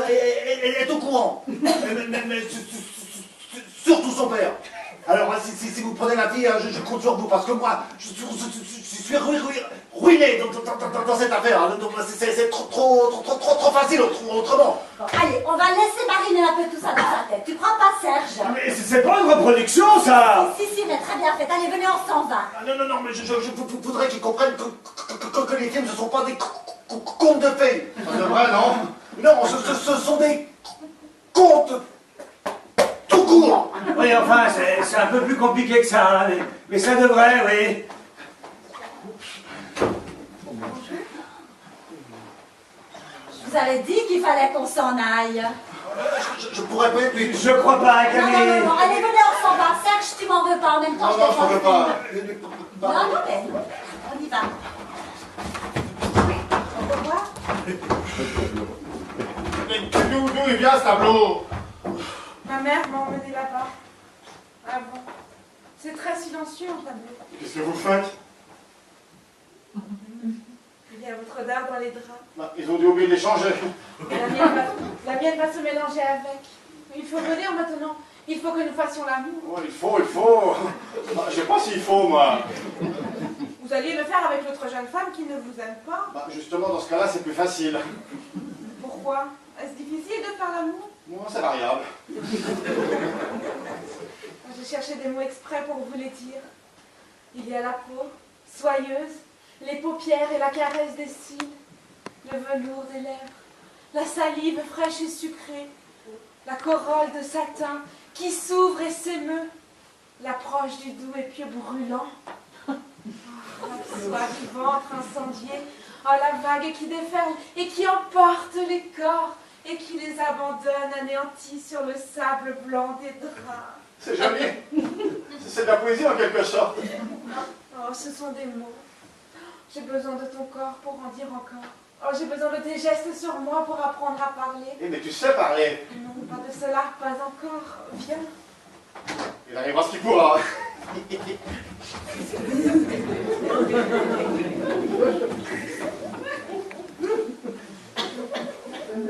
est au courant. Mais surtout son père. Alors, si vous prenez la fille, je compte sur vous, parce que moi, je suis ruiné dans cette affaire. C'est trop facile autrement.
Bon, allez, on va laisser mariner un peu tout ça dans sa tête. Tu crois pas, Serge?
Mais c'est pas une reproduction, ça.
Si, mais très bien fait. Allez, venez, on s'en va.
Non, mais je voudrais qu'ils comprennent que les films, ce ne sont pas des contes de fées.
C'est vrai, non?
Non, ce sont des contes tout court.
Oui, enfin, c'est un peu plus compliqué que ça, hein, mais ça devrait, oui.
Je vous avais dit qu'il fallait qu'on s'en aille.
Je pourrais pas plus.
Je crois pas, Camille.
Non, allez, venez, on s'en va. Serge, tu m'en veux pas en même temps.
Non, je t'en veux pas.
Non, mais on y va. Au revoir.
D'où il vient, ce tableau?
Ma mère m'a emmené là-bas. Ah bon? C'est très silencieux en tableau.
Qu'est-ce que vous faites?
Il y a votre d'art dans les draps.
Bah, ils ont dû oublier de les changer.
La mienne va se mélanger avec. Il faut venir maintenant. Il faut que nous fassions l'amour.
Oh, il faut. Bah, je sais pas s'il faut, moi.
Vous alliez le faire avec l'autre jeune femme qui ne vous aime pas.
Bah, justement, dans ce cas-là, c'est plus facile.
Pourquoi? Est-ce difficile de faire l'amour?
Non, c'est variable.
J'ai cherché des mots exprès pour vous les dire. Il y a la peau, soyeuse, les paupières et la caresse des cils, le velours des lèvres, la salive fraîche et sucrée, la corolle de satin qui s'ouvre et s'émeut, l'approche du doux épieu brûlant. La soie du ventre incendié, oh, la vague qui déferle et qui emporte les corps et qui les abandonne anéantis sur le sable blanc des draps.
C'est joli. C'est de la poésie en quelque sorte.
Oh, ce sont des mots. J'ai besoin de ton corps pour en dire encore. Oh, j'ai besoin de tes gestes sur moi pour apprendre à parler.
Eh, mais tu sais parler.
Non, pas de cela, pas encore. Viens.
Il arrivera ce qu'il pourra.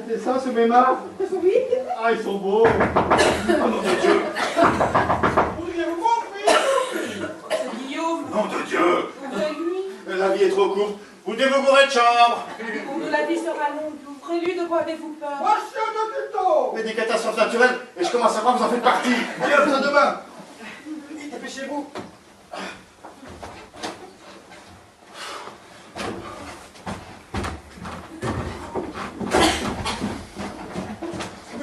C'est ça, ce mémar?
Oui.
Ah, ils sont beaux. Oh, nom de Dieu. Ouvrez-vous compris?
C'est Guillaume.
Nom de Dieu.
Ouvrez-lui.
La vie est trop courte. Vous devez vous bourrer de chambre.
Pour nous, la vie sera longue. Ouvrez-lui, de quoi avez-vous peur?
Monsieur de Pluto!
Mais des catastrophes naturelles, et je commence à croire que vous en faites partie. Allez, hop, ça demain. Dépêchez-vous.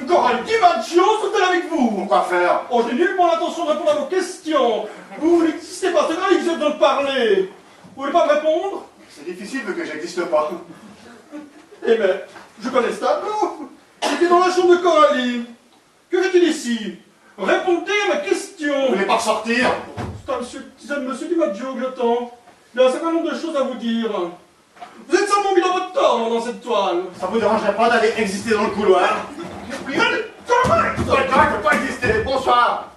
Coralie DiMaggio sont-elles avec vous?
Pourquoi faire?
Oh, j'ai nullement l'intention de répondre à vos questions. Vous n'existez pas, c'est Coralie que j'ai besoin de parler. Vous voulez pas me répondre?
C'est difficile vu que j'existe pas.
Eh bien, je connais ce tableau. J'étais dans la chambre de Coralie. Que fait-il ici? Répondez à ma question.
Vous voulez pas ressortir?
C'est monsieur DiMaggio que j'attends. Il y a un certain nombre de choses à vous dire. Vous êtes seulement mis dans votre tort dans cette toile.
Ça vous dérangerait pas d'aller exister dans le couloir?
Rien de correct.
Ce gars ne peut pas exister. Bonsoir.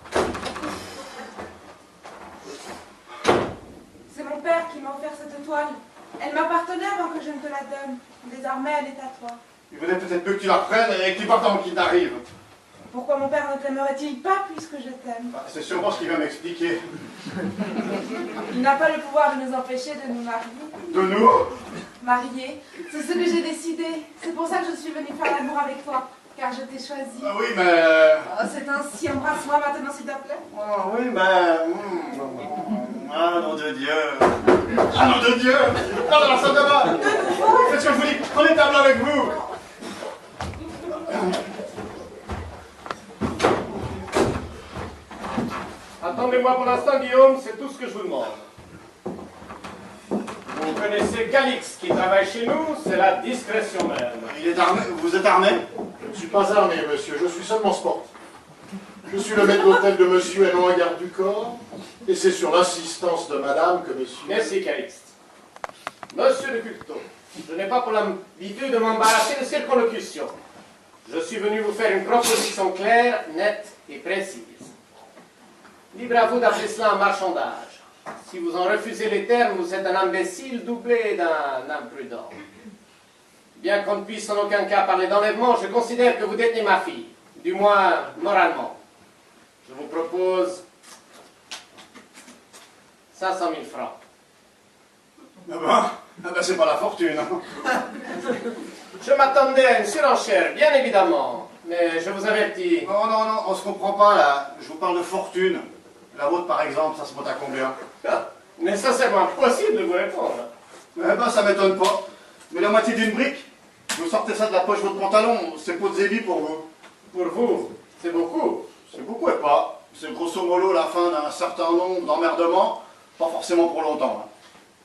C'est mon père qui m'a offert cette toile. Elle m'appartenait avant que je ne te la donne. Désormais, elle est à toi.
Il vaudrait peut-être mieux que tu la reprennes et que tu partes avant qu'il n'arrive.
Pourquoi mon père ne t'aimerait-il pas puisque je t'aime?
C'est sûrement ce qu'il va m'expliquer.
Il n'a pas le pouvoir de nous empêcher de nous marier.
De nous?
Marier, c'est ce que j'ai décidé. C'est pour ça que je suis venue faire l'amour avec toi. Car je t'ai choisi.
Ah oui, mais...
Oh, c'est ainsi, embrasse-moi maintenant s'il te plaît.
Ah oui, mais... Ah, nom de Dieu. Ah, nom de Dieu. Ah, dans la salle de bain.
De nouveau?
Faites ce que je vous dis. Prenez table avec vous.
Attendez-moi pour l'instant, Guillaume, c'est tout ce que je vous demande. Vous connaissez Calix qui travaille chez nous, c'est la discrétion même.
Il est armé. Vous êtes armé?
Je ne suis pas armé, monsieur, je suis seulement sportif. Je suis le maître d'hôtel de monsieur et non un garde du corps, et c'est sur l'assistance de madame que monsieur...
Merci, Calixte. Monsieur de Culto, je n'ai pas pour l'habitude de m'embarrasser de circonlocution. Je suis venu vous faire une proposition claire, nette et précise. Libre à vous d'appeler cela un marchandage. Si vous en refusez les termes, vous êtes un imbécile doublé d'un imprudent. Bien qu'on ne puisse en aucun cas parler d'enlèvement, je considère que vous détenez ma fille, du moins moralement. Je vous propose 500 000 francs.
Ah ben c'est pas la fortune.
Je m'attendais à une surenchère, bien évidemment, mais je vous avertis.
Non, non, non, on se comprend pas là. Je vous parle de fortune. La vôtre par exemple, ça se monte à combien?
Nécessairement impossible de vous répondre.
Eh ben ça m'étonne pas. Mais la moitié d'une brique, vous sortez ça de la poche de votre pantalon, c'est pot de zébi pour vous.
Pour vous, c'est beaucoup.
C'est beaucoup et pas. C'est grosso modo la fin d'un certain nombre d'emmerdements, pas forcément pour longtemps. Hein.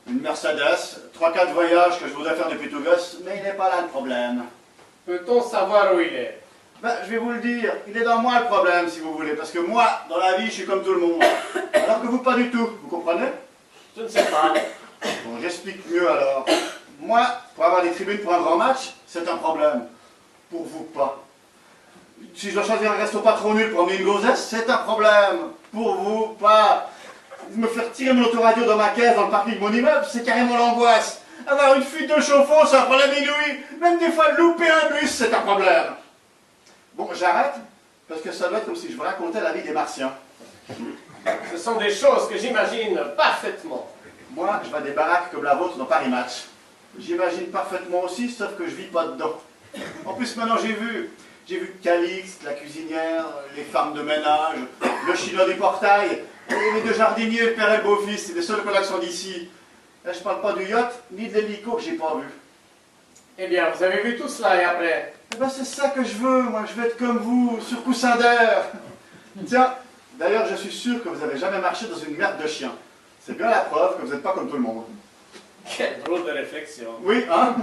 Une Mercedes, 3-4 voyages que je voudrais faire depuis tout gosse, mais il n'est pas là le problème.
Peut-on savoir où il est?
Ben, je vais vous le dire, il est dans moi le problème si vous voulez, parce que moi, dans la vie, je suis comme tout le monde. Alors que vous, pas du tout, vous comprenez?
Je ne sais pas.
Bon, j'explique mieux alors. Moi, pour avoir des tribunes pour un grand match, c'est un problème. Pour vous, pas. Si je dois choisir un resto pas trop nul pour emmener une gonzesse, c'est un problème. Pour vous, pas. Me faire tirer mon autoradio dans ma caisse dans le parking de mon immeuble, c'est carrément l'angoisse. Avoir une fuite de chauffe-eau, c'est un problème inouï. Même des fois, louper un bus, c'est un problème. Bon, j'arrête, parce que ça doit être comme si je vous racontais la vie des Martiens.
Ce sont des choses que j'imagine parfaitement.
Moi, je vois des baraques comme la vôtre dans Paris Match. J'imagine parfaitement aussi, sauf que je vis pas dedans. En plus, maintenant, j'ai vu Calixte, la cuisinière, les femmes de ménage, le chinois du portail, et les deux jardiniers, le père et le beau-fils, c'est des seuls collections d'ici. Là, je parle pas du yacht, ni de l'hélico que j'ai pas vu.
Eh bien, vous avez vu tout cela et après?
Eh ben, c'est ça que je veux, moi, je veux être comme vous, sur coussin d'air. Tiens, d'ailleurs, je suis sûr que vous avez jamais marché dans une merde de chien. C'est bien la preuve que vous n'êtes pas comme tout le monde.
Quelle drôle de réflexion.
Oui, hein?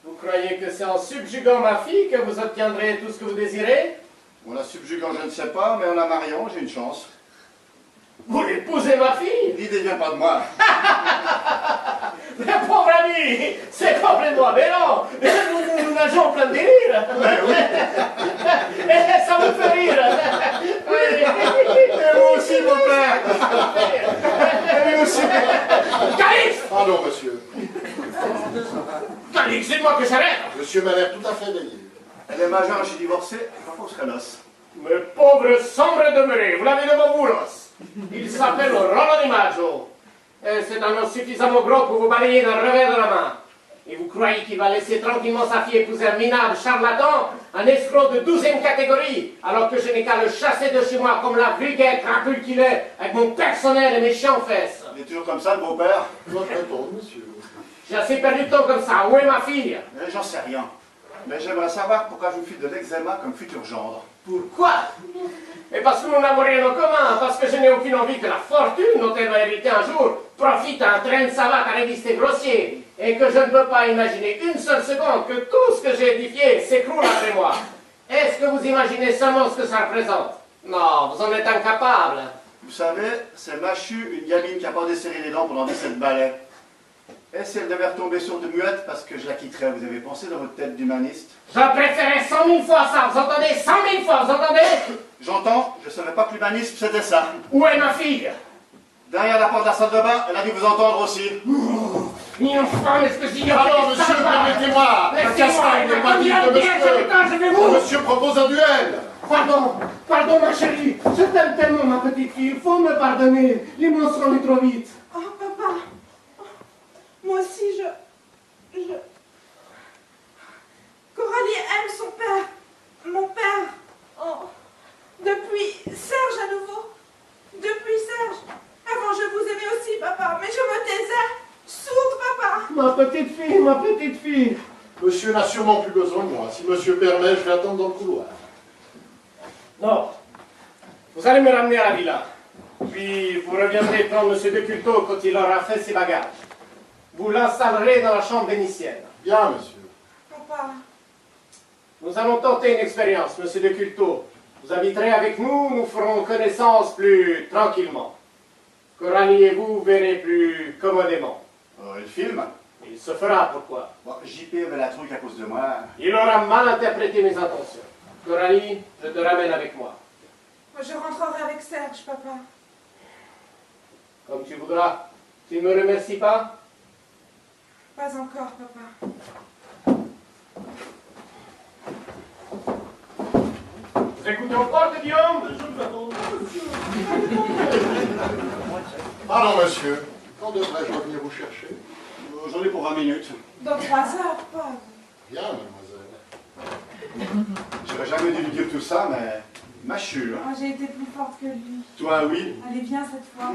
Vous croyez que c'est en subjuguant ma fille que vous obtiendrez tout ce que vous désirez?
On la subjuguant, je ne sais pas, mais en la mariant, j'ai une chance.
Vous l'épousez ma fille?
L'idée vient pas de moi.
Mais pauvre ami, c'est complètement aberrant. Nous nageons en plein délire.
Mais oui.
Et ça me fait rire.
Et moi aussi, mon père. Et lui aussi.
Calixte!
Pardon, monsieur.
Calixte, dites-moi que j'arrête.
Monsieur m'a l'air tout à fait délire.
Elle est majeure, je suis divorcé, il faut que je noce.
Mais pauvre sombre demeuré, vous l'avez devant vous, l'os. Il s'appelle Rollo Di Maggio. Et c'est un os suffisamment gros pour vous balayer d'un revers de la main. Et vous croyez qu'il va laisser tranquillement sa fille épouser un minable charlatan, un escroc de 12e catégorie, alors que je n'ai qu'à le chasser de chez moi comme la vulgaire crapule qu'il est, avec mon personnel et mes chiens fesses.
Il est toujours comme ça, le beau-père?
Votre réponse, monsieur.
J'ai assez perdu de temps comme ça. Où est ma fille?
J'en sais rien. Mais j'aimerais savoir pourquoi je vous file de l'eczéma comme futur gendre.
Pourquoi? Et parce que nous n'avons rien en commun, parce que je n'ai aucune envie que la fortune dont elle va hériter un jour profite à un train de savate à révister grossier, et que je ne peux pas imaginer une seule seconde que tout ce que j'ai édifié s'écroule après moi. Est-ce que vous imaginez seulement ce que ça représente? Non, vous en êtes incapable.
Vous savez, c'est Machu, une gamine qui n'a pas desserré les dents pendant 17 balais. Et si elle devait retomber sourde muette parce que je la quitterais, vous avez pensé dans votre tête d'humaniste?
Je préférais 100 000 fois ça, vous entendez? 100 000 fois, vous entendez?
J'entends, je ne savais pas que l'humanisme c'était ça.
Où est ma fille?
Derrière la porte de la salle de bain, elle a dû vous entendre aussi.
Mais enfin, est-ce que j'y
Alors, monsieur, permettez-moi. La casserole n'est pas digne de monsieur. Monsieur propose un duel.
Pardon ma chérie, je t'aime tellement ma petite fille, il faut me pardonner, les mots sont allés trop vite.
Oh, papa. Moi aussi, Coralie aime son père. Mon père. Oh. Depuis Serge à nouveau. Depuis Serge. Avant, je vous aimais aussi, papa, mais je me taisais. Sourde, papa.
Ma petite fille.
Monsieur n'a sûrement plus besoin de moi. Si monsieur permet, je vais attendre dans le couloir.
Non. Vous allez me ramener à la villa. Puis vous reviendrez prendre monsieur de Culto quand il aura fait ses bagages. Vous l'installerez dans la chambre vénitienne.
Bien, monsieur.
Papa.
Nous allons tenter une expérience, monsieur de Culto. Vous habiterez avec nous, nous ferons connaissance plus tranquillement. Coralie et vous verrez plus commodément.
Le film?
Il se fera, pourquoi?
Bon, JP avait la trouille à cause de moi.
Il aura mal interprété mes intentions. Coralie, je te ramène avec moi.
Je rentrerai avec Serge, papa.
Comme tu voudras. Tu ne me remercies pas?
Pas encore, papa.
Vous écoutez aux portes, Guillaume?
Pardon, monsieur. Quand devrais-je revenir vous chercher?
J'en ai pour 20 minutes.
Dans 3 heures, papa.
Bien, mademoiselle.
J'aurais jamais dû lui dire tout ça, mais Machu.
Oh, j'ai été plus forte que lui.
Toi, oui.
Allez, viens cette fois.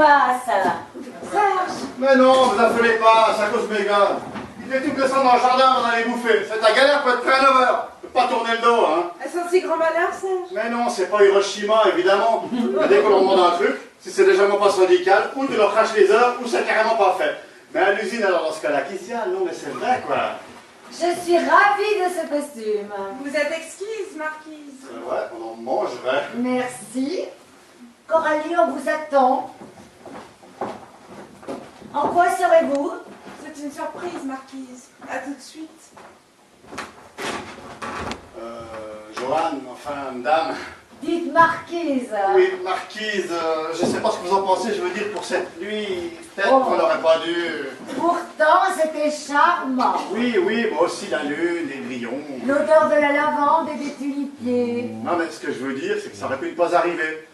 passe?
Serge,
Mais non, vous affolez pas, c'est à cause de mes gars. Il fait tout que ça dans le jardin, on allait bouffer. C'est la galère pour être prêt à 9 h. Faut pas tourner le dos, hein.
elles sont si grand malheur, Serge.
Mais non, c'est pas Hiroshima, évidemment. Mais dès qu'on leur demande un truc, si c'est légèrement pas syndical, ou tu leur craches les heures, ou c'est carrément pas fait. Mais à l'usine, alors dans ce cas-là, qui s'y a? Non, mais c'est vrai, quoi.
Je suis ravie de ce costume.
Vous êtes exquise, Marquise.
C'est vrai, on en mangerait.
Merci. Coralie, on vous attend. En quoi serez-vous?
C'est une surprise, Marquise. À tout de suite.
Joanne, enfin, dame.
Dites marquise.
Oui, marquise, je sais pas ce que vous en pensez, je veux dire, pour cette nuit, peut-être
Oh.
qu'on n'aurait pas dû...
Pourtant, c'était charmant.
Oui, oui, moi aussi, la lune, les grillons.
L'odeur de la lavande et des tulipiers.
Non, mais ce que je veux dire, c'est que ça aurait pu ne pas arriver.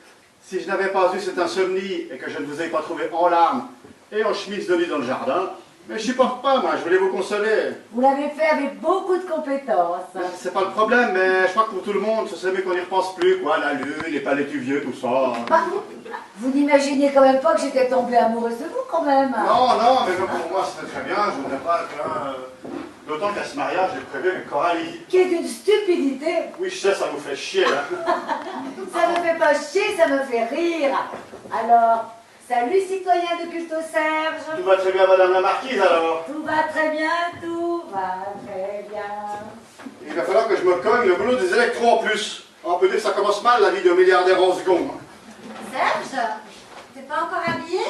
Si je n'avais pas eu cette insomnie et que je ne vous ai pas trouvé en larmes et en chemise de lit dans le jardin, mais je supporte pas, moi, je voulais vous consoler.
Vous l'avez fait avec beaucoup de compétences.
C'est pas le problème, mais je crois que pour tout le monde, ce serait mieux qu'on n'y repense plus, quoi, la lune, les palais vieux, tout ça.
Bah, vous n'imaginiez quand même pas que j'étais tombée amoureuse de vous, quand même.
Non, non, mais même pour moi, c'était très bien, je voudrais pas être là. D'autant qu'à ce mariage, j'ai prévu avec Coralie.
Qui est une stupidité.
Oui, je sais, ça vous fait chier, là.
Ça me fait pas chier, ça me fait rire. Alors, salut citoyen de Culto Serge.
Tout va très bien, madame la marquise, alors.
Tout va très bien, tout va très bien.
Il va falloir que je me cogne le boulot des électrons en plus. On peut dire que ça commence mal, la vie de milliardaire en seconde.
Serge, t'es pas encore habillé?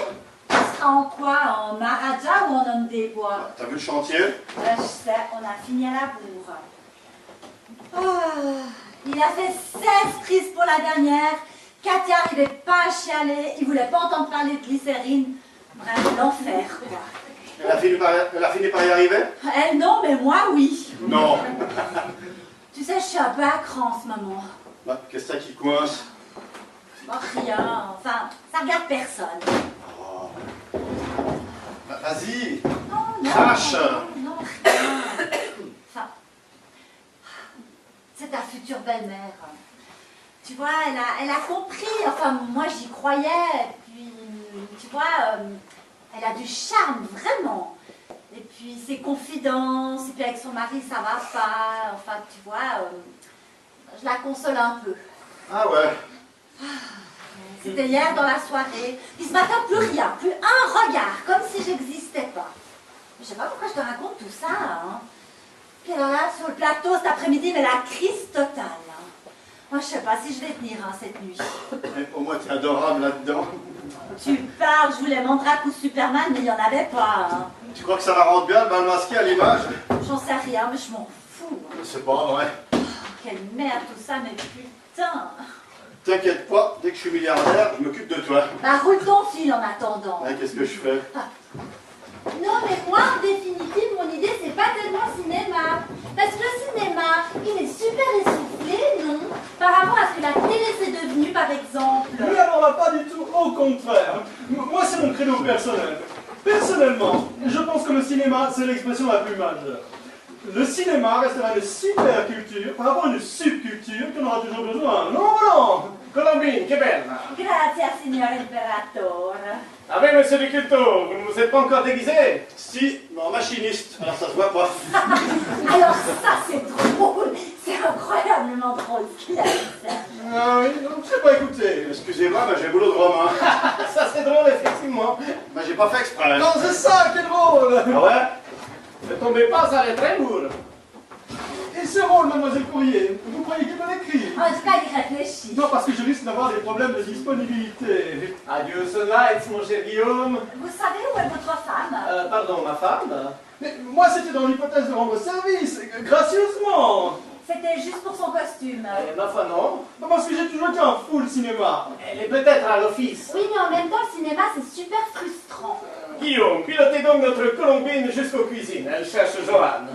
Tu seras en quoi? En Maharaja ou en homme des bois?
T'as vu le chantier?
Je sais, on a fini à la bourre. Oh, il a fait 16 prises pour la dernière. Katia n'arrivait pas à chialer. Il voulait pas entendre parler de glycérine. Bref, l'enfer, quoi.
Elle a fini par y arriver?
Elle, non, mais moi, oui.
Non.
Tu sais, je suis un peu à cran en ce moment.
Bah, qu'est-ce que ça qui coince?
Bon, rien. Enfin, ça regarde personne.
Oh. Bah, vas-y.
Non,
Crache.
non, rien. Enfin, c'est ta future belle-mère. Tu vois, elle a compris. Enfin, moi, j'y croyais. Puis, tu vois, elle a du charme, vraiment. Et puis, ses confidences. Et puis, avec son mari, ça va pas. Enfin, tu vois, je la console un peu.
Ah ouais.
C'était hier dans la soirée. Puis ce matin, plus rien, plus un regard, comme si j'existais pas. Je sais pas pourquoi je te raconte tout ça, hein. Puis alors là, sur le plateau cet après-midi, mais la crise totale. Hein. Moi, je sais pas si je vais tenir hein, cette nuit.
Mais pour moi, t'es adorable là-dedans.
Tu parles, je voulais Mandrake ou Superman, mais il y en avait pas. Hein.
Tu crois que ça la rend bien, le bal masqué à l'image?
J'en sais rien, mais je m'en fous. Hein.
C'est pas vrai.
Oh, quelle merde tout ça, mais putain.
T'inquiète pas, dès que je suis milliardaire, je m'occupe de toi.
Bah, roule ton fil en attendant.
Ouais, qu'est-ce que je fais?
Non, mais moi, en définitive, mon idée, c'est pas tellement cinéma. Parce que le cinéma, il est super essoufflé, non? Par rapport à ce que la télé s'est devenue, par exemple.
Oui, alors là, pas du tout, au contraire. Moi, c'est mon credo personnel. Personnellement, je pense que le cinéma, c'est l'expression la plus majeure. Le cinéma restera une super culture par rapport à une subculture qu'on aura toujours besoin. Non, non.
Colombine, che bella!
Grazie, signor Imperatore.
Ah ben, monsieur du Culto, vous ne vous êtes pas encore déguisé?
Si, non, machiniste, alors ça se voit pas.
Alors ça, c'est drôle. C'est incroyablement drôle ce qu'il a dit, ça.
Ah oui, non, je sais pas écouter. Excusez-moi, mais j'ai le boulot de Romain.
Ça, c'est drôle, effectivement.
Mais j'ai pas fait exprès.
Non, c'est ça qui est drôle.
Ah ouais?
Ne tombez pas, ça va être très lourd.
Et ce rôle, mademoiselle Courrier, vous croyez qu'il me l'écrit?
En tout cas, il réfléchit.
Non, parce que je risque d'avoir des problèmes de disponibilité.
Adieu, Sunlight, mon cher Guillaume.
Vous savez où est votre femme?
Pardon, ma femme?
Mais moi, c'était dans l'hypothèse de rendre service, gracieusement.
C'était juste pour son costume.
Ma foi, non.
Non, parce que j'ai toujours été un fou, le cinéma.
Elle est peut-être à l'office.
Oui, mais en même temps, le cinéma, c'est super frustrant.
Guillaume, pilotez donc notre Colombine jusqu'aux cuisines. Elle cherche Joanne.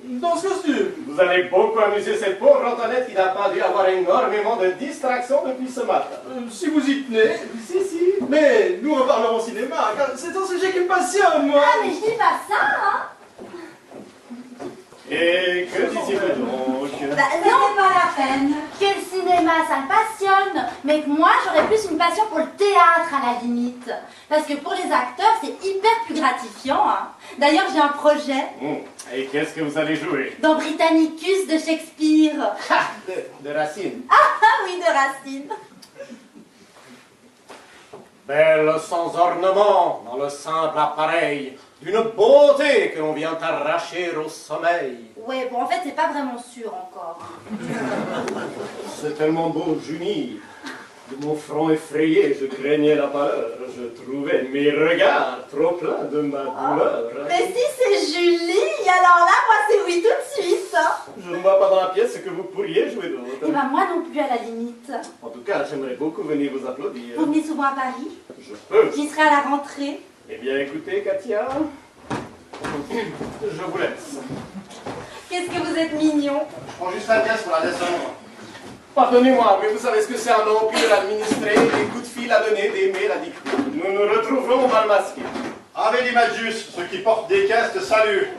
Dans ce costume.
Vous allez beaucoup amuser cette pauvre Antoinette qui n'a pas dû avoir énormément de distractions depuis ce matin.
Si vous y tenez.
Si.
Mais nous reparlerons cinéma, car c'est un sujet qui me passionne, moi.
Ah, mais je dis pas ça, hein.
Et que disiez-vous donc?
monsieur.
Bah,
Non, c'est pas la peine.
que le cinéma, ça me passionne, mais que moi, j'aurais plus une passion pour le théâtre à la limite. Parce que pour les acteurs, c'est hyper plus gratifiant. Hein. D'ailleurs, j'ai un projet
Et qu'est-ce que vous allez jouer?
dans Britannicus de Shakespeare.
De Racine.
Ah oui, de Racine.
Belle sans ornement, dans le simple appareil, d'une beauté que l'on vient arracher au sommeil.
Ouais, bon, en fait, c'est pas vraiment sûr encore.
C'est tellement beau, Junie. De mon front effrayé, je craignais la pâleur. Je trouvais mes regards trop pleins de ma douleur.
Mais si c'est Julie, alors là, moi, c'est oui tout de suite. Hein.
Je ne vois pas dans la pièce ce que vous pourriez jouer d'autre.
Et ben moi non plus, à la limite.
En tout cas, j'aimerais beaucoup venir vous applaudir.
Vous venez souvent à Paris?
Je peux.
J'y serai à la rentrée.
Eh bien, écoutez, Katia, je vous laisse.
Qu'est-ce que vous êtes mignon.
Je prends juste la pièce pour la descendre.
Pardonnez-moi, mais vous savez ce que c'est un empire administré, des coups de fil à donner, des mails à dicter. Nous nous retrouverons mal masqués.
Ave Magius, ceux qui portent des caisses te saluent.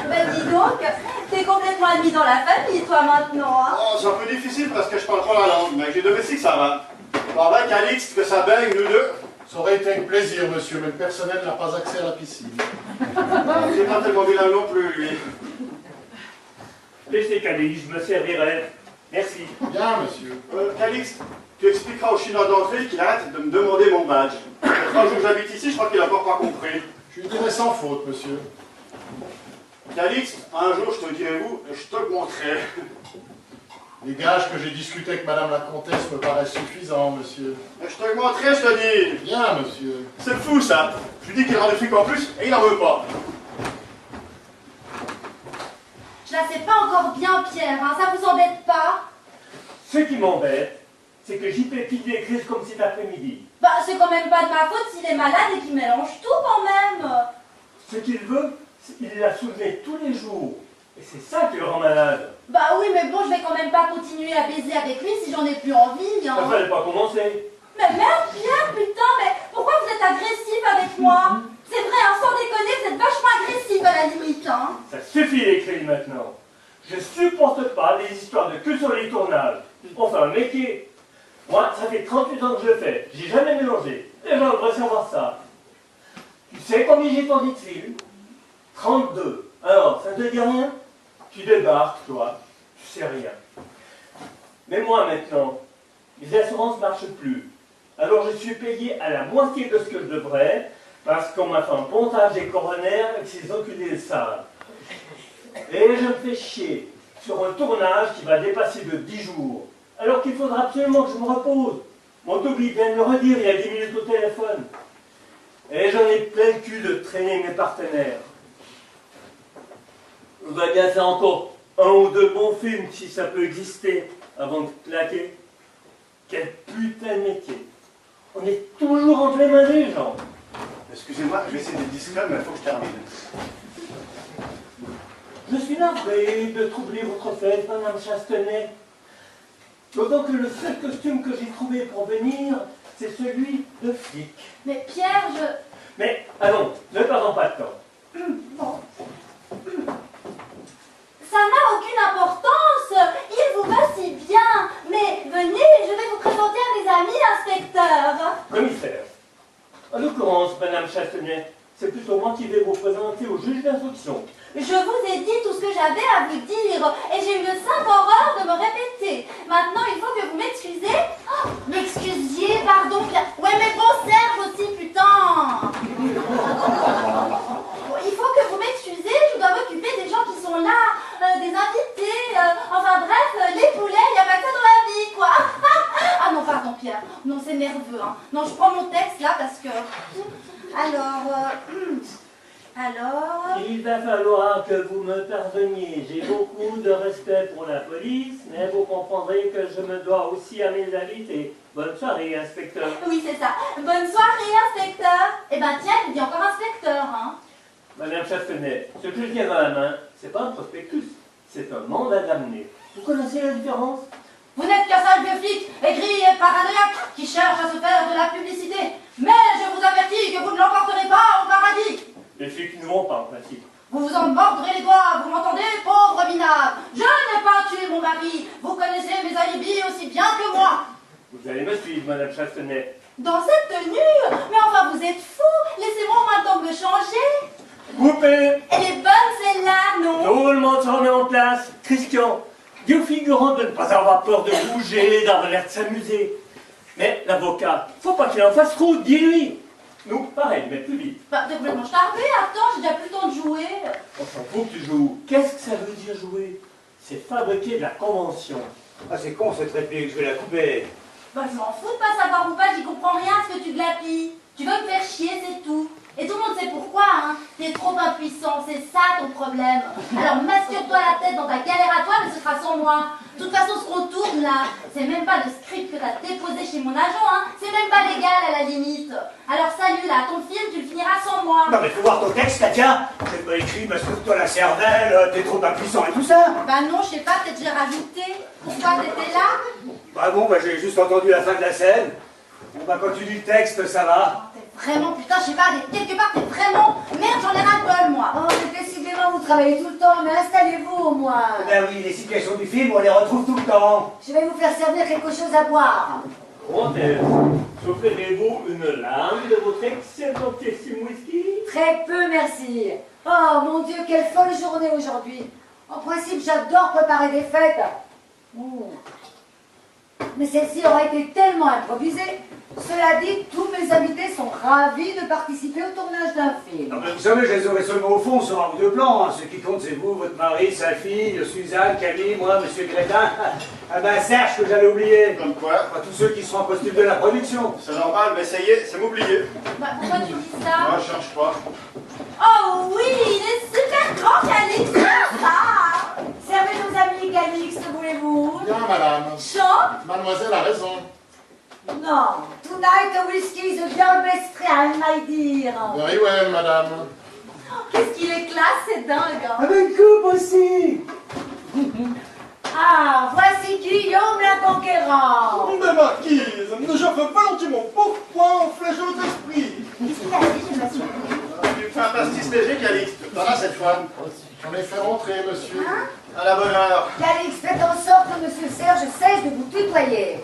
Ben dis donc, t'es complètement admis dans la famille, toi, maintenant. Hein.
Oh, c'est un peu difficile parce que je parle pas la langue, mais j'ai domestique que ça va. Bon, ben, Calixte, que ça baigne, nous deux.
Ça aurait été avec plaisir, monsieur, mais le personnel n'a pas accès à la piscine.
Il n'est pas tellement bilingue non plus, lui.
Laissez Calix, je me servirai. Merci.
Bien, monsieur.
Calixte, tu expliqueras au Chinois d'entrée qu'il arrête de me demander mon badge. Les 3 jours que j'habite ici, je crois qu'il n'a encore pas compris.
Je lui dirai sans faute, monsieur.
Calixte, un jour je te dirai où, et je te le montrerai.
Les gages que j'ai discutés avec madame la comtesse me paraissent suffisants, monsieur.
Et je te le montrerai, je te dis.
Bien, monsieur.
C'est fou, ça. Je lui dis qu'il rend des fric en plus, et il n'en veut pas.
Je la sais pas encore bien, Pierre, hein. Ça vous embête pas?
Ce qui m'embête, c'est que JP pille des crises comme cet après-midi.
Bah, c'est quand même pas de ma faute s'il est malade et qu'il mélange tout quand même.
Ce qu'il veut, il l'a soulevé tous les jours. Et c'est ça qui le rend malade.
Bah oui, mais bon, je vais quand même pas continuer à baiser avec lui si j'en ai plus envie. Hein.
Ça fallait pas commencer.
Mais merde, Pierre, putain, mais pourquoi vous êtes agressif avec moi? C'est vrai, hein, sans déconner, vous êtes vachement agressif à la limite, hein.
Ça suffit les crises maintenant. Je supporte pas les histoires de cul sur les tournages. On fait un métier. Moi, ça fait 38 ans que je le fais. J'ai jamais mélangé. Les gens devraient savoir ça. Tu sais combien j'ai tourné de film? 32. Alors, ça te dit rien? Tu débarques, toi. Tu sais rien. Mais moi, maintenant, les assurances ne marchent plus. Alors, je suis payé à la moitié de ce que je devrais, parce qu'on m'a fait un pontage des coronaires avec ces enculés sales. Et je me fais chier sur un tournage qui va dépasser de 10 jours, alors qu'il faudra absolument que je me repose. Mon Toby vient de me redire il y a 10 minutes au téléphone. Et j'en ai plein le cul de traîner mes partenaires. On va bien faire encore 1 ou 2 bons films si ça peut exister avant de claquer. Quel putain de métier. On est toujours entre les mains des gens.
Excusez-moi, je vais essayer d'être discret, mais il faut que je termine.
Je suis navré de troubler votre fête, Madame Chastenay. D'autant que le seul costume que j'ai trouvé pour venir, c'est celui de flic.
Mais Pierre,
Mais allons, ne perdons pas de temps.
Bon. Ça n'a aucune importance. Il vous va si bien. Mais venez, je vais vous présenter à mes amis, inspecteur.
Commissaire, en l'occurrence, Madame Chastenay, c'est plutôt moi qui vais vous présenter au juge d'instruction.
Je vous ai dit tout ce que j'avais à vous dire et j'ai eu le sainte horreur de me répéter. Maintenant, il faut que vous m'excusez. Oh, m'excusiez, pardon, Pierre. Ouais, mais bon, Serge aussi, putain. Bon, il faut que vous m'excusez, je dois m'occuper des gens qui sont là, des invités, enfin bref, les poulets, il n'y a pas que ça dans la vie, quoi. Ah non, pardon, Pierre. Non, c'est nerveux, hein. Non, je prends mon texte, là, parce que... Alors...
Il va falloir que vous me pardonniez. J'ai beaucoup de respect pour la police, mais vous comprendrez que je me dois aussi à mes invités. Bonne soirée, inspecteur.
Oui, c'est ça. Bonne soirée, inspecteur. Eh ben tiens, il dit encore inspecteur, hein.
Madame Chastenay, ce que je tiens dans la main, c'est pas un prospectus, c'est un mandat d'amener. Vous connaissez la différence?
Vous n'êtes qu'un sale vieux flic, aigri et paranoïaque, qui cherche à se faire de la publicité. Mais je vous avertis que vous ne l'emporterez pas au paradis.
Les flics qui ne vont pas, en principe.
Vous vous en mordrez les doigts, vous m'entendez, pauvre minable? Je n'ai pas tué mon mari. Vous connaissez mes alibis aussi bien que moi.
Vous allez me suivre, Madame Chastenet.
Dans cette tenue? Mais enfin, vous êtes fou. Laissez-moi au moins le temps de me changer.
Coupez!
Elle est bonne celle-là, non?
Tout le monde se remet en place. Christian, dis au figurant de ne pas avoir peur de bouger, d'avoir l'air de s'amuser. Mais l'avocat, faut pas qu'il en fasse trop, dis-lui. Nous, pareil, mais plus vite.
Bah, t'es complètement charmé, attends, j'ai déjà plus le temps de jouer.
On s'en fout que tu joues. Qu'est-ce que ça veut dire jouer? C'est fabriquer de la convention.
Ah, c'est con cette réplique, je vais la couper.
Bah, je m'en fous de pas savoir ou pas, j'y comprends rien à ce que tu glapis. Tu veux me faire chier, c'est tout. Et tout le monde sait pourquoi, hein. T'es trop impuissant, c'est ça ton problème. Alors masturbe-toi la tête dans ta galère à toi, mais ce sera sans moi. De toute façon, ce qu'on tourne là, c'est même pas le script que t'as déposé chez mon agent, hein. C'est même pas légal à la limite. Alors salut là, ton film, tu le finiras sans moi.
Non mais faut voir ton texte, Katia. J'ai pas écrit, masturbe-toi la cervelle, t'es trop impuissant et tout ça.
Bah non, je sais pas, peut-être j'ai rajouté. Pourquoi t'étais là?
Bah bon, bah j'ai juste entendu la fin de la scène. Bon bah quand tu lis le texte, ça va.
Vraiment, putain, je sais pas, quelque part, t'es vraiment... Merde, j'en ai ras-le-bol, moi.
Oh, mais décidément, vous travaillez tout le temps, mais installez-vous au moins.
Ben oui, les situations du film, on les retrouve tout le temps.
Je vais vous faire servir quelque chose à boire.
Comtesse, souffrirez-vous une lame de votre excellentissime whisky?
Très peu, merci. Oh, mon Dieu, quelle folle journée aujourd'hui. En principe, j'adore préparer des fêtes. Mais celle-ci aura été tellement improvisée. Cela dit, tous mes invités sont ravis de participer au tournage d'un film.
Non, mais vous savez, je les aurai seulement au fond sur un ou deux plans. Hein. Ce qui compte, c'est vous, votre mari, sa fille, Suzanne, Camille, moi, Monsieur Grétin. Ah ben Serge, que j'allais oublier.
Comme quoi?
Enfin, tous ceux qui seront en costume de la production.
C'est normal, mais ça y est, c'est m'oublier.
Bah, pourquoi tu dis ça?
Moi, je change pas.
Oh oui, il est super grand, Calix. Ah,
Servez nos amis, Calix, que voulez-vous?
Bien, madame.
Chante.
Mademoiselle a raison.
Non. Tonight, the whiskey is your best friend, my dear.
Very well, madame.
Qu'est-ce qu'il est classe, c'est dingue. Hein.
Avec coupe aussi.
Ah, voici Guillaume la Conquérant.
Mais marquise, j'offre volontiers mon pourpoint en flèche de votre esprit.
Qu'est-ce qu'il a dit? Je me suis...
Tu me fais un pastis léger, Calixte. Voilà cette fois.
J'en ai fait rentrer, monsieur.
À la bonne heure.
Calix, faites en sorte que Monsieur Serge cesse de vous tutoyer.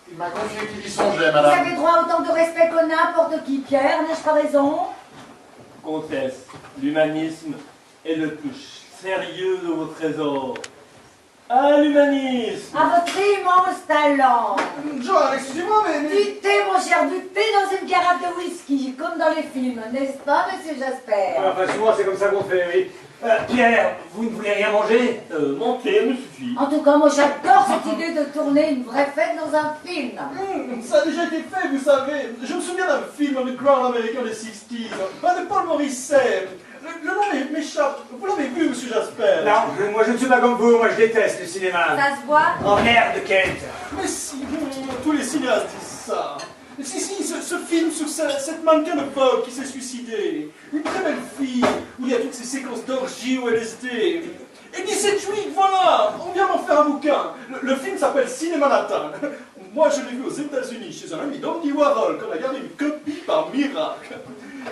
Il m'a confié qu'il y songeait,
Vous
madame.
avez droit à autant de respect que n'importe qui, Pierre, n'ai-je pas raison?
Comtesse, l'humanisme est le plus sérieux de vos trésors. Ah, l'humanisme!
À votre immense talent.
Genre, excusez-moi, mais...
Du thé, mon cher, du thé dans une carafe de whisky, comme dans les films, n'est-ce pas, Monsieur Jasper?
Enfin, souvent, c'est comme ça qu'on fait, oui. Pierre, vous ne voulez rien manger?
Mon thé me suffit.
En tout cas, moi, j'adore cette idée de tourner une vraie fête dans un film.
Ça a déjà été fait, vous savez. Je me souviens d'un film underground américain des 60s, de Paul Morisset. Le nom m'échappe. Vous l'avez vu, Monsieur Jasper?
Non, moi je ne suis pas comme vous, moi je déteste le cinéma.
Ça se voit.
Oh merde, Kate.
Mais si, tous les cinéastes disent ça. Si, ce film sur cette mannequin de Vogue qui s'est suicidée. Une très belle fille, où il y a toutes ces séquences d'orgie au LSD. Et 17 juillet, voilà, on vient d'en faire un bouquin. Le film s'appelle Cinéma Natal. Moi, je l'ai vu aux États-Unis, chez un ami d'Andy Warhol, qu'on a gardé une copie par miracle.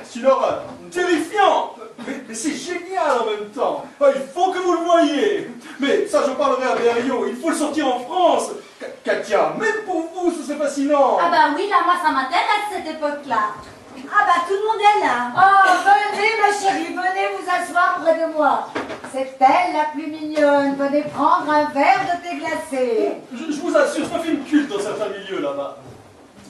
C'est une horreur terrifiante, mais c'est génial en même temps. Il faut que vous le voyiez. Mais ça, j'en parlerai à Berriot. Il faut le sortir en France. Katia, même pour vous, c'est fascinant.
Ah bah oui, là, moi, ça m'intéresse, cette époque-là.
Ah bah tout le monde est là.
Oh, venez, ma chérie, venez vous asseoir près de moi. C'est elle la plus mignonne. Venez prendre un verre de thé glacé.
Je vous assure, c'est un film culte dans certains milieux là-bas.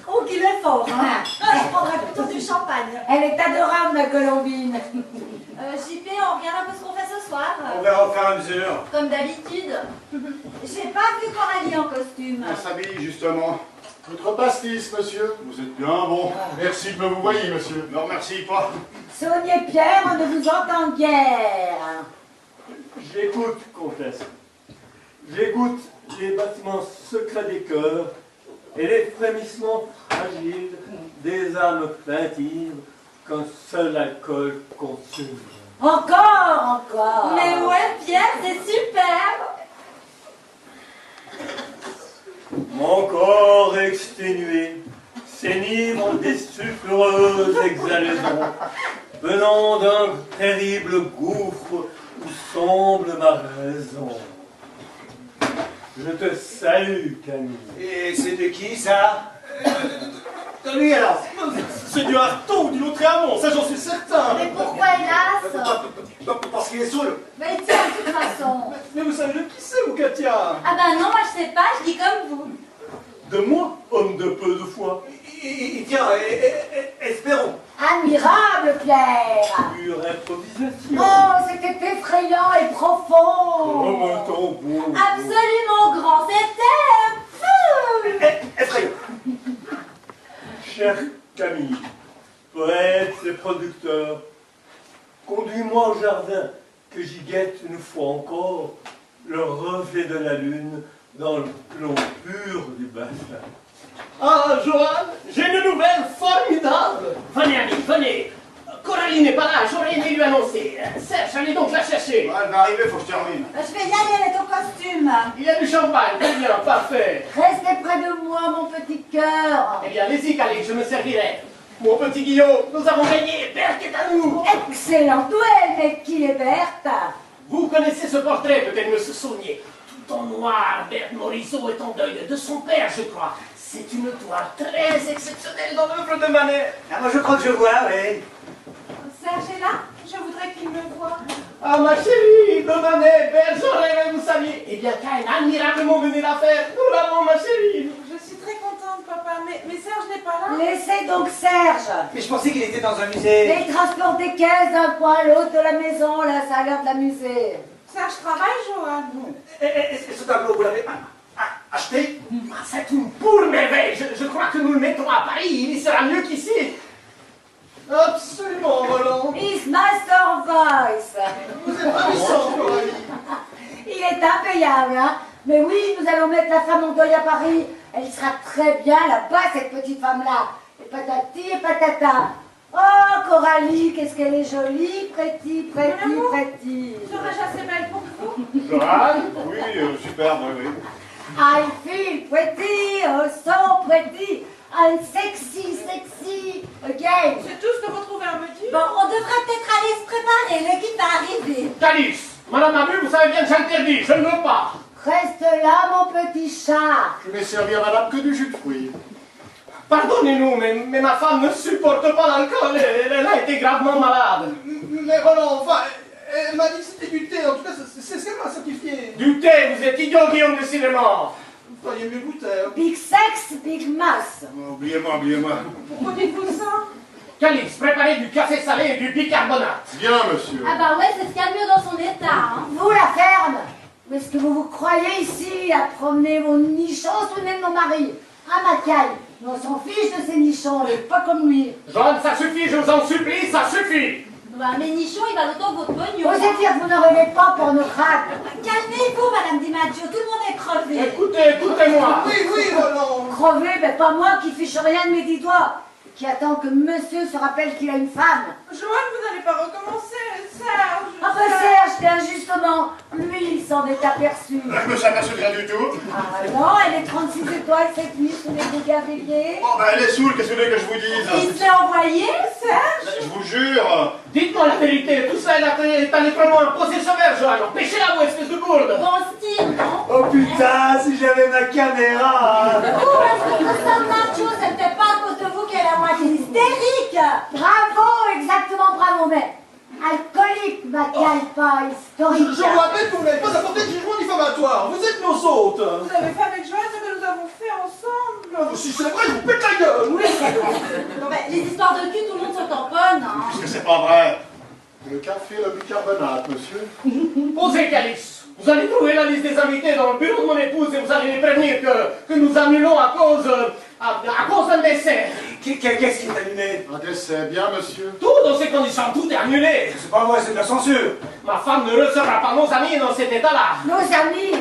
Oh, qu'il est fort, hein. Je prendrais plutôt du champagne.
Elle est adorable, ma Colombine.
JP, on regarde un peu ce qu'on fait ce soir.
On verra au fur et à mesure.
Comme d'habitude.
J'ai pas vu Coralie en costume.
On s'habille, justement.
Votre pastis, monsieur.
Vous êtes bien bon.
Merci de me vous voyez, monsieur.
Ne remercie pas.
Sonia et Pierre, on ne vous entend guère.
J'écoute, comtesse. J'écoute les battements secrets des cœurs et les frémissements fragiles des âmes plaintives qu'un seul alcool consume.
Encore.
Mais ouais, Pierre, c'est superbe.
Mon corps exténué s'enivre des sulfureuses exhalaisons venant d'un terrible gouffre où semble ma raison. Je te salue, Camille.
Et c'est de qui, ça?
De lui, alors. C'est du Artaud ou du Lautréamont, ça j'en suis certain.
Mais pourquoi hélas?
Parce qu'il est saoul.
Mais tiens, de toute façon.
Mais vous savez de qui c'est, vous, Katia?
Ah ben non, moi je sais pas, je dis comme vous.
De moi, homme de peu de foi.
Tiens, espérons.
Admirable, Pierre.
Pure improvisation.
Oh, c'était effrayant et profond.
Oh, mon ton beau.
Absolument grand, c'était
Effrayant.
Cher Camille, poète et producteur, conduis-moi au jardin, que j'y guette une fois encore le reflet de la lune dans le plomb pur du bassin.
Ah, Johan, j'ai une nouvelle formidable. Venez, ami, venez. Coralie n'est pas là, j'aurais aimé lui annoncer. Serge, allez donc la chercher.
Elle va arriver, faut que je termine.
Je vais y aller avec ton costume.
Il y a du champagne, très bien, parfait.
Restez près de moi, mon petit cœur.
Eh bien, allez-y, Calais, je me servirai. Mon petit Guillaume, nous avons gagné, Berthe est à nous.
Excellent duel, mais qui est Berthe?
Vous connaissez ce portrait, peut-être me souvenir. Tout en noir, Berthe Morisot est en deuil de son père, je crois. C'est une toile très exceptionnelle dans l'œuvre de Manet.
Ah, moi je crois que je vois, oui.
Serge est là? Je voudrais qu'il me voie.
Ah, ma chérie, de Manet, Berthe, j'aurais aimé vous saluer. Eh bien, Caïn a admirablement mené l'affaire. Nous l'avons, ma chérie.
Je suis très contente, papa, mais Serge n'est pas là.
Laissez donc Serge.
Mais je pensais qu'il était dans un musée.
Et transporte des caisses d'un point à l'autre de la maison, là, ça a l'air de l'amuser.
Serge travaille, Johan.
Et ce tableau, vous l'avez acheté?
Ah, c'est une pure merveille. Je crois que nous le mettons à Paris. Il y sera mieux qu'ici.
Absolument, Roland.
His master voice.
Vous êtes ravissant, Coralie.
Il est impayable, hein. Mais oui, nous allons mettre la femme en deuil à Paris. Elle sera très bien là-bas, cette petite femme-là. Et patati et patata. Oh, Coralie, qu'est-ce qu'elle est jolie, pretty.
Serais-je assez belle pour vous?
Johan? Oui, superbe, oui.
I feel pretty, oh so pretty, and sexy again.
C'est tout ce que vous trouvez à me dire?
Bon, on devrait peut-être aller se préparer, l'équipe va arriver.
Calice, Madame Abu, vous savez bien que j'interdis. Je ne veux pas.
Reste là, mon petit chat.
Je n'ai servi à madame que du jus de fruits.
Pardonnez-nous, mais ma femme ne supporte pas l'alcool. Elle a été gravement malade.
Mais Roland, enfin, elle m'a dit que c'était du thé, en tout cas, c'est ce qu'elle m'a certifié.
Du thé, vous êtes idiot, Guillaume de Cinéma.
Vous feriez mieux goûter.
Big sex, big mass.
Oubliez-moi.
Pourquoi dites-vous ça?
Calice, préparez du café salé et du bicarbonate.
Bien, monsieur.
Ah bah ouais, c'est ce qu'il y a de mieux dans son état, hein.
Vous, la ferme. Où est-ce que vous croyez ici à promener vos nichons sous le nez de mon mari? Ah, Macaille, on s'en fiche de ces nichons, on n'est pas comme lui.
Jeanne, ça suffit, je vous en supplie, ça suffit.
Bah, mais Nichon, il va autant que votre pognon.
Osez dire que vous ne rêvez pas pour nos crânes.
Calmez-vous, Madame DiMaggio, tout le monde est crevé.
Écoutez-moi.
Oui, Roland.
Crevé, mais pas moi qui fiche rien de mes 10 doigts. Qui attend que monsieur se rappelle qu'il a une femme.
Johan, vous n'allez pas recommencer, Serge.
Ah ben Serge, bien justement, lui, il s'en est aperçu.
Je me suis aperçu de rien du tout.
Ah non, elle est 36 étoiles cette nuit sous les dégâts veillés.
Bon, ben elle est saoule, qu'est-ce que vous voulez que je vous dise?
Il se l'est envoyé, Serge?
Je vous jure.
Dites-moi la vérité, tout ça est allé vraiment un procès sauvage, Joanne. Empêchez-la, vous, espèce de bourde.
Bon style, non?
Oh putain, si j'avais ma caméra.
San Marcio, ce n'était pas à cause de vous qu'elle a moitié hystérique.
Bravo, exactement bravo, mais alcoolique, Macaille, pas historique.
Je vous rappelle que vous n'avez pas apporté de jugement diffamatoire. Vous êtes nos hôtes.
Vous avez fait avec Johan ce que nous avons fait ensemble.
Si c'est vrai, je vous pète la gueule.
Oui, c'est vrai.
Non, mais les histoires de cul, tout le monde se tamponne, hein.
Puisque c'est pas vrai.
Le café, le bicarbonate, monsieur.
Posez, Calice. Vous allez trouver la liste des invités dans le bureau de mon épouse et vous allez les prévenir que nous annulons à cause d'un décès.
Qu'est-ce qui est annulé?
Un décès, bien, monsieur.
Tout dans ces conditions, tout est annulé.
C'est pas vrai, c'est de la censure.
Ma femme ne recevra pas nos amis dans cet état-là.
Nos amis,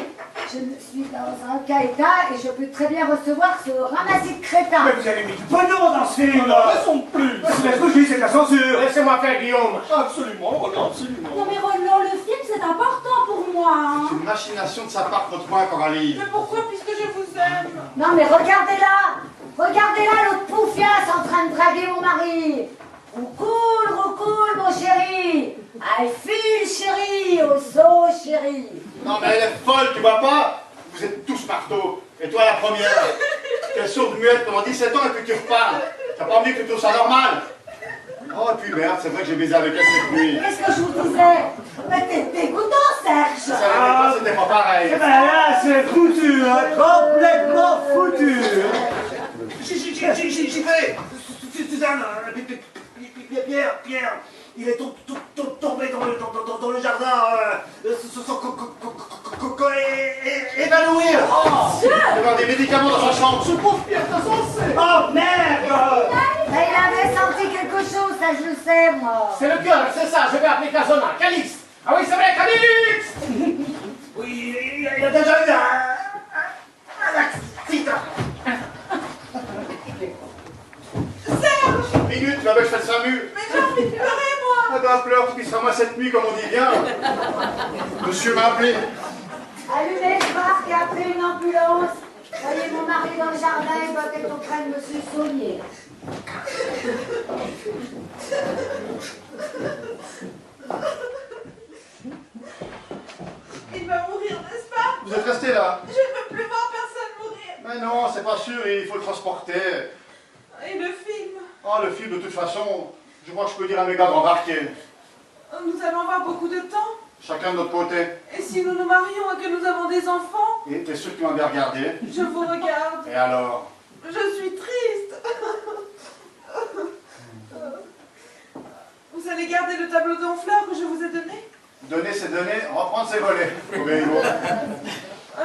je suis dans un cas état et je peux très bien recevoir ce ramassis de crétins.
Mais vous avez mis du pognon dans ce film.
Raison de plus.
C'est ce que je dis, c'est de la censure.
Laissez-moi faire, Guillaume.
Absolument, Roland, absolument.
Non, mais Roland, le film, c'est important pour moi, hein.
C'est une machination de sa part contre moi, Coralie.
Mais pourquoi, puisque je vous aime?
Non mais regardez-la. Regardez-là, l'autre poufiasse en train de draguer mon mari. Roucoule, mon chéri. I feel chéri, oh so chéri.
Non mais elle est folle, tu vois pas? Vous êtes tous marteaux. Et toi la première. T'es sourde muette pendant 17 ans et puis tu reparles. T'as pas envie que tu trouves ça normal? Oh, et puis merde, c'est vrai que j'ai baisé avec elle cette nuit.
Qu'est-ce que je vous disais? Mais t'es dégoûtant, Serge.
Ça n'était pas, c'était pas pareil.
Eh ben là, c'est foutu, hein, complètement foutu.
J'y vais. Suzanne, Pierre, il est tombé dans le jardin, évanoui.
Devant des médicaments dans sa chambre.
Ce pauvre Pierre, t'as censé.
Oh merde!
Mais il avait senti quelque chose, ça je le sais, moi.
C'est le cœur, c'est ça, je vais appeler Casona. Calixte. Ah oui, c'est vrai, Calixte.
Oui, il a déjà eu un accident.
Serge!
Minute, tu m'avais fait 5 murs.
Mais j'ai envie de pleurer, moi!
Ah ben pleure, tu pisseras moi cette nuit comme on dit bien. Monsieur m'a appelé.
Allumez le phare et appelez une ambulance. Voyez mon mari dans le jardin, il doit être auprès de monsieur Saunier.
Il va mourir, n'est-ce pas?
Vous êtes resté là.
Je ne veux plus voir personne mourir.
Mais non, c'est pas sûr, il faut le transporter.
Et le film?
Oh, le film, de toute façon, je crois que je peux dire à mes gars d'embarquer.
Nous allons avoir beaucoup de temps.
Chacun de notre côté.
Et si nous nous marions et que nous avons des enfants?
Et t'es sûr que tu m'as bien regardé?
Je vous regarde.
Et alors?
Je suis triste. Vous allez garder le tableau d'Honfleur que je vous ai donné?
Donner, c'est donner, reprendre, c'est voler.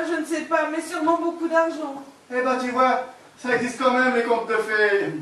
Je ne sais pas, mais sûrement beaucoup d'argent.
Eh ben, tu vois, ça existe quand même, les contes de fées.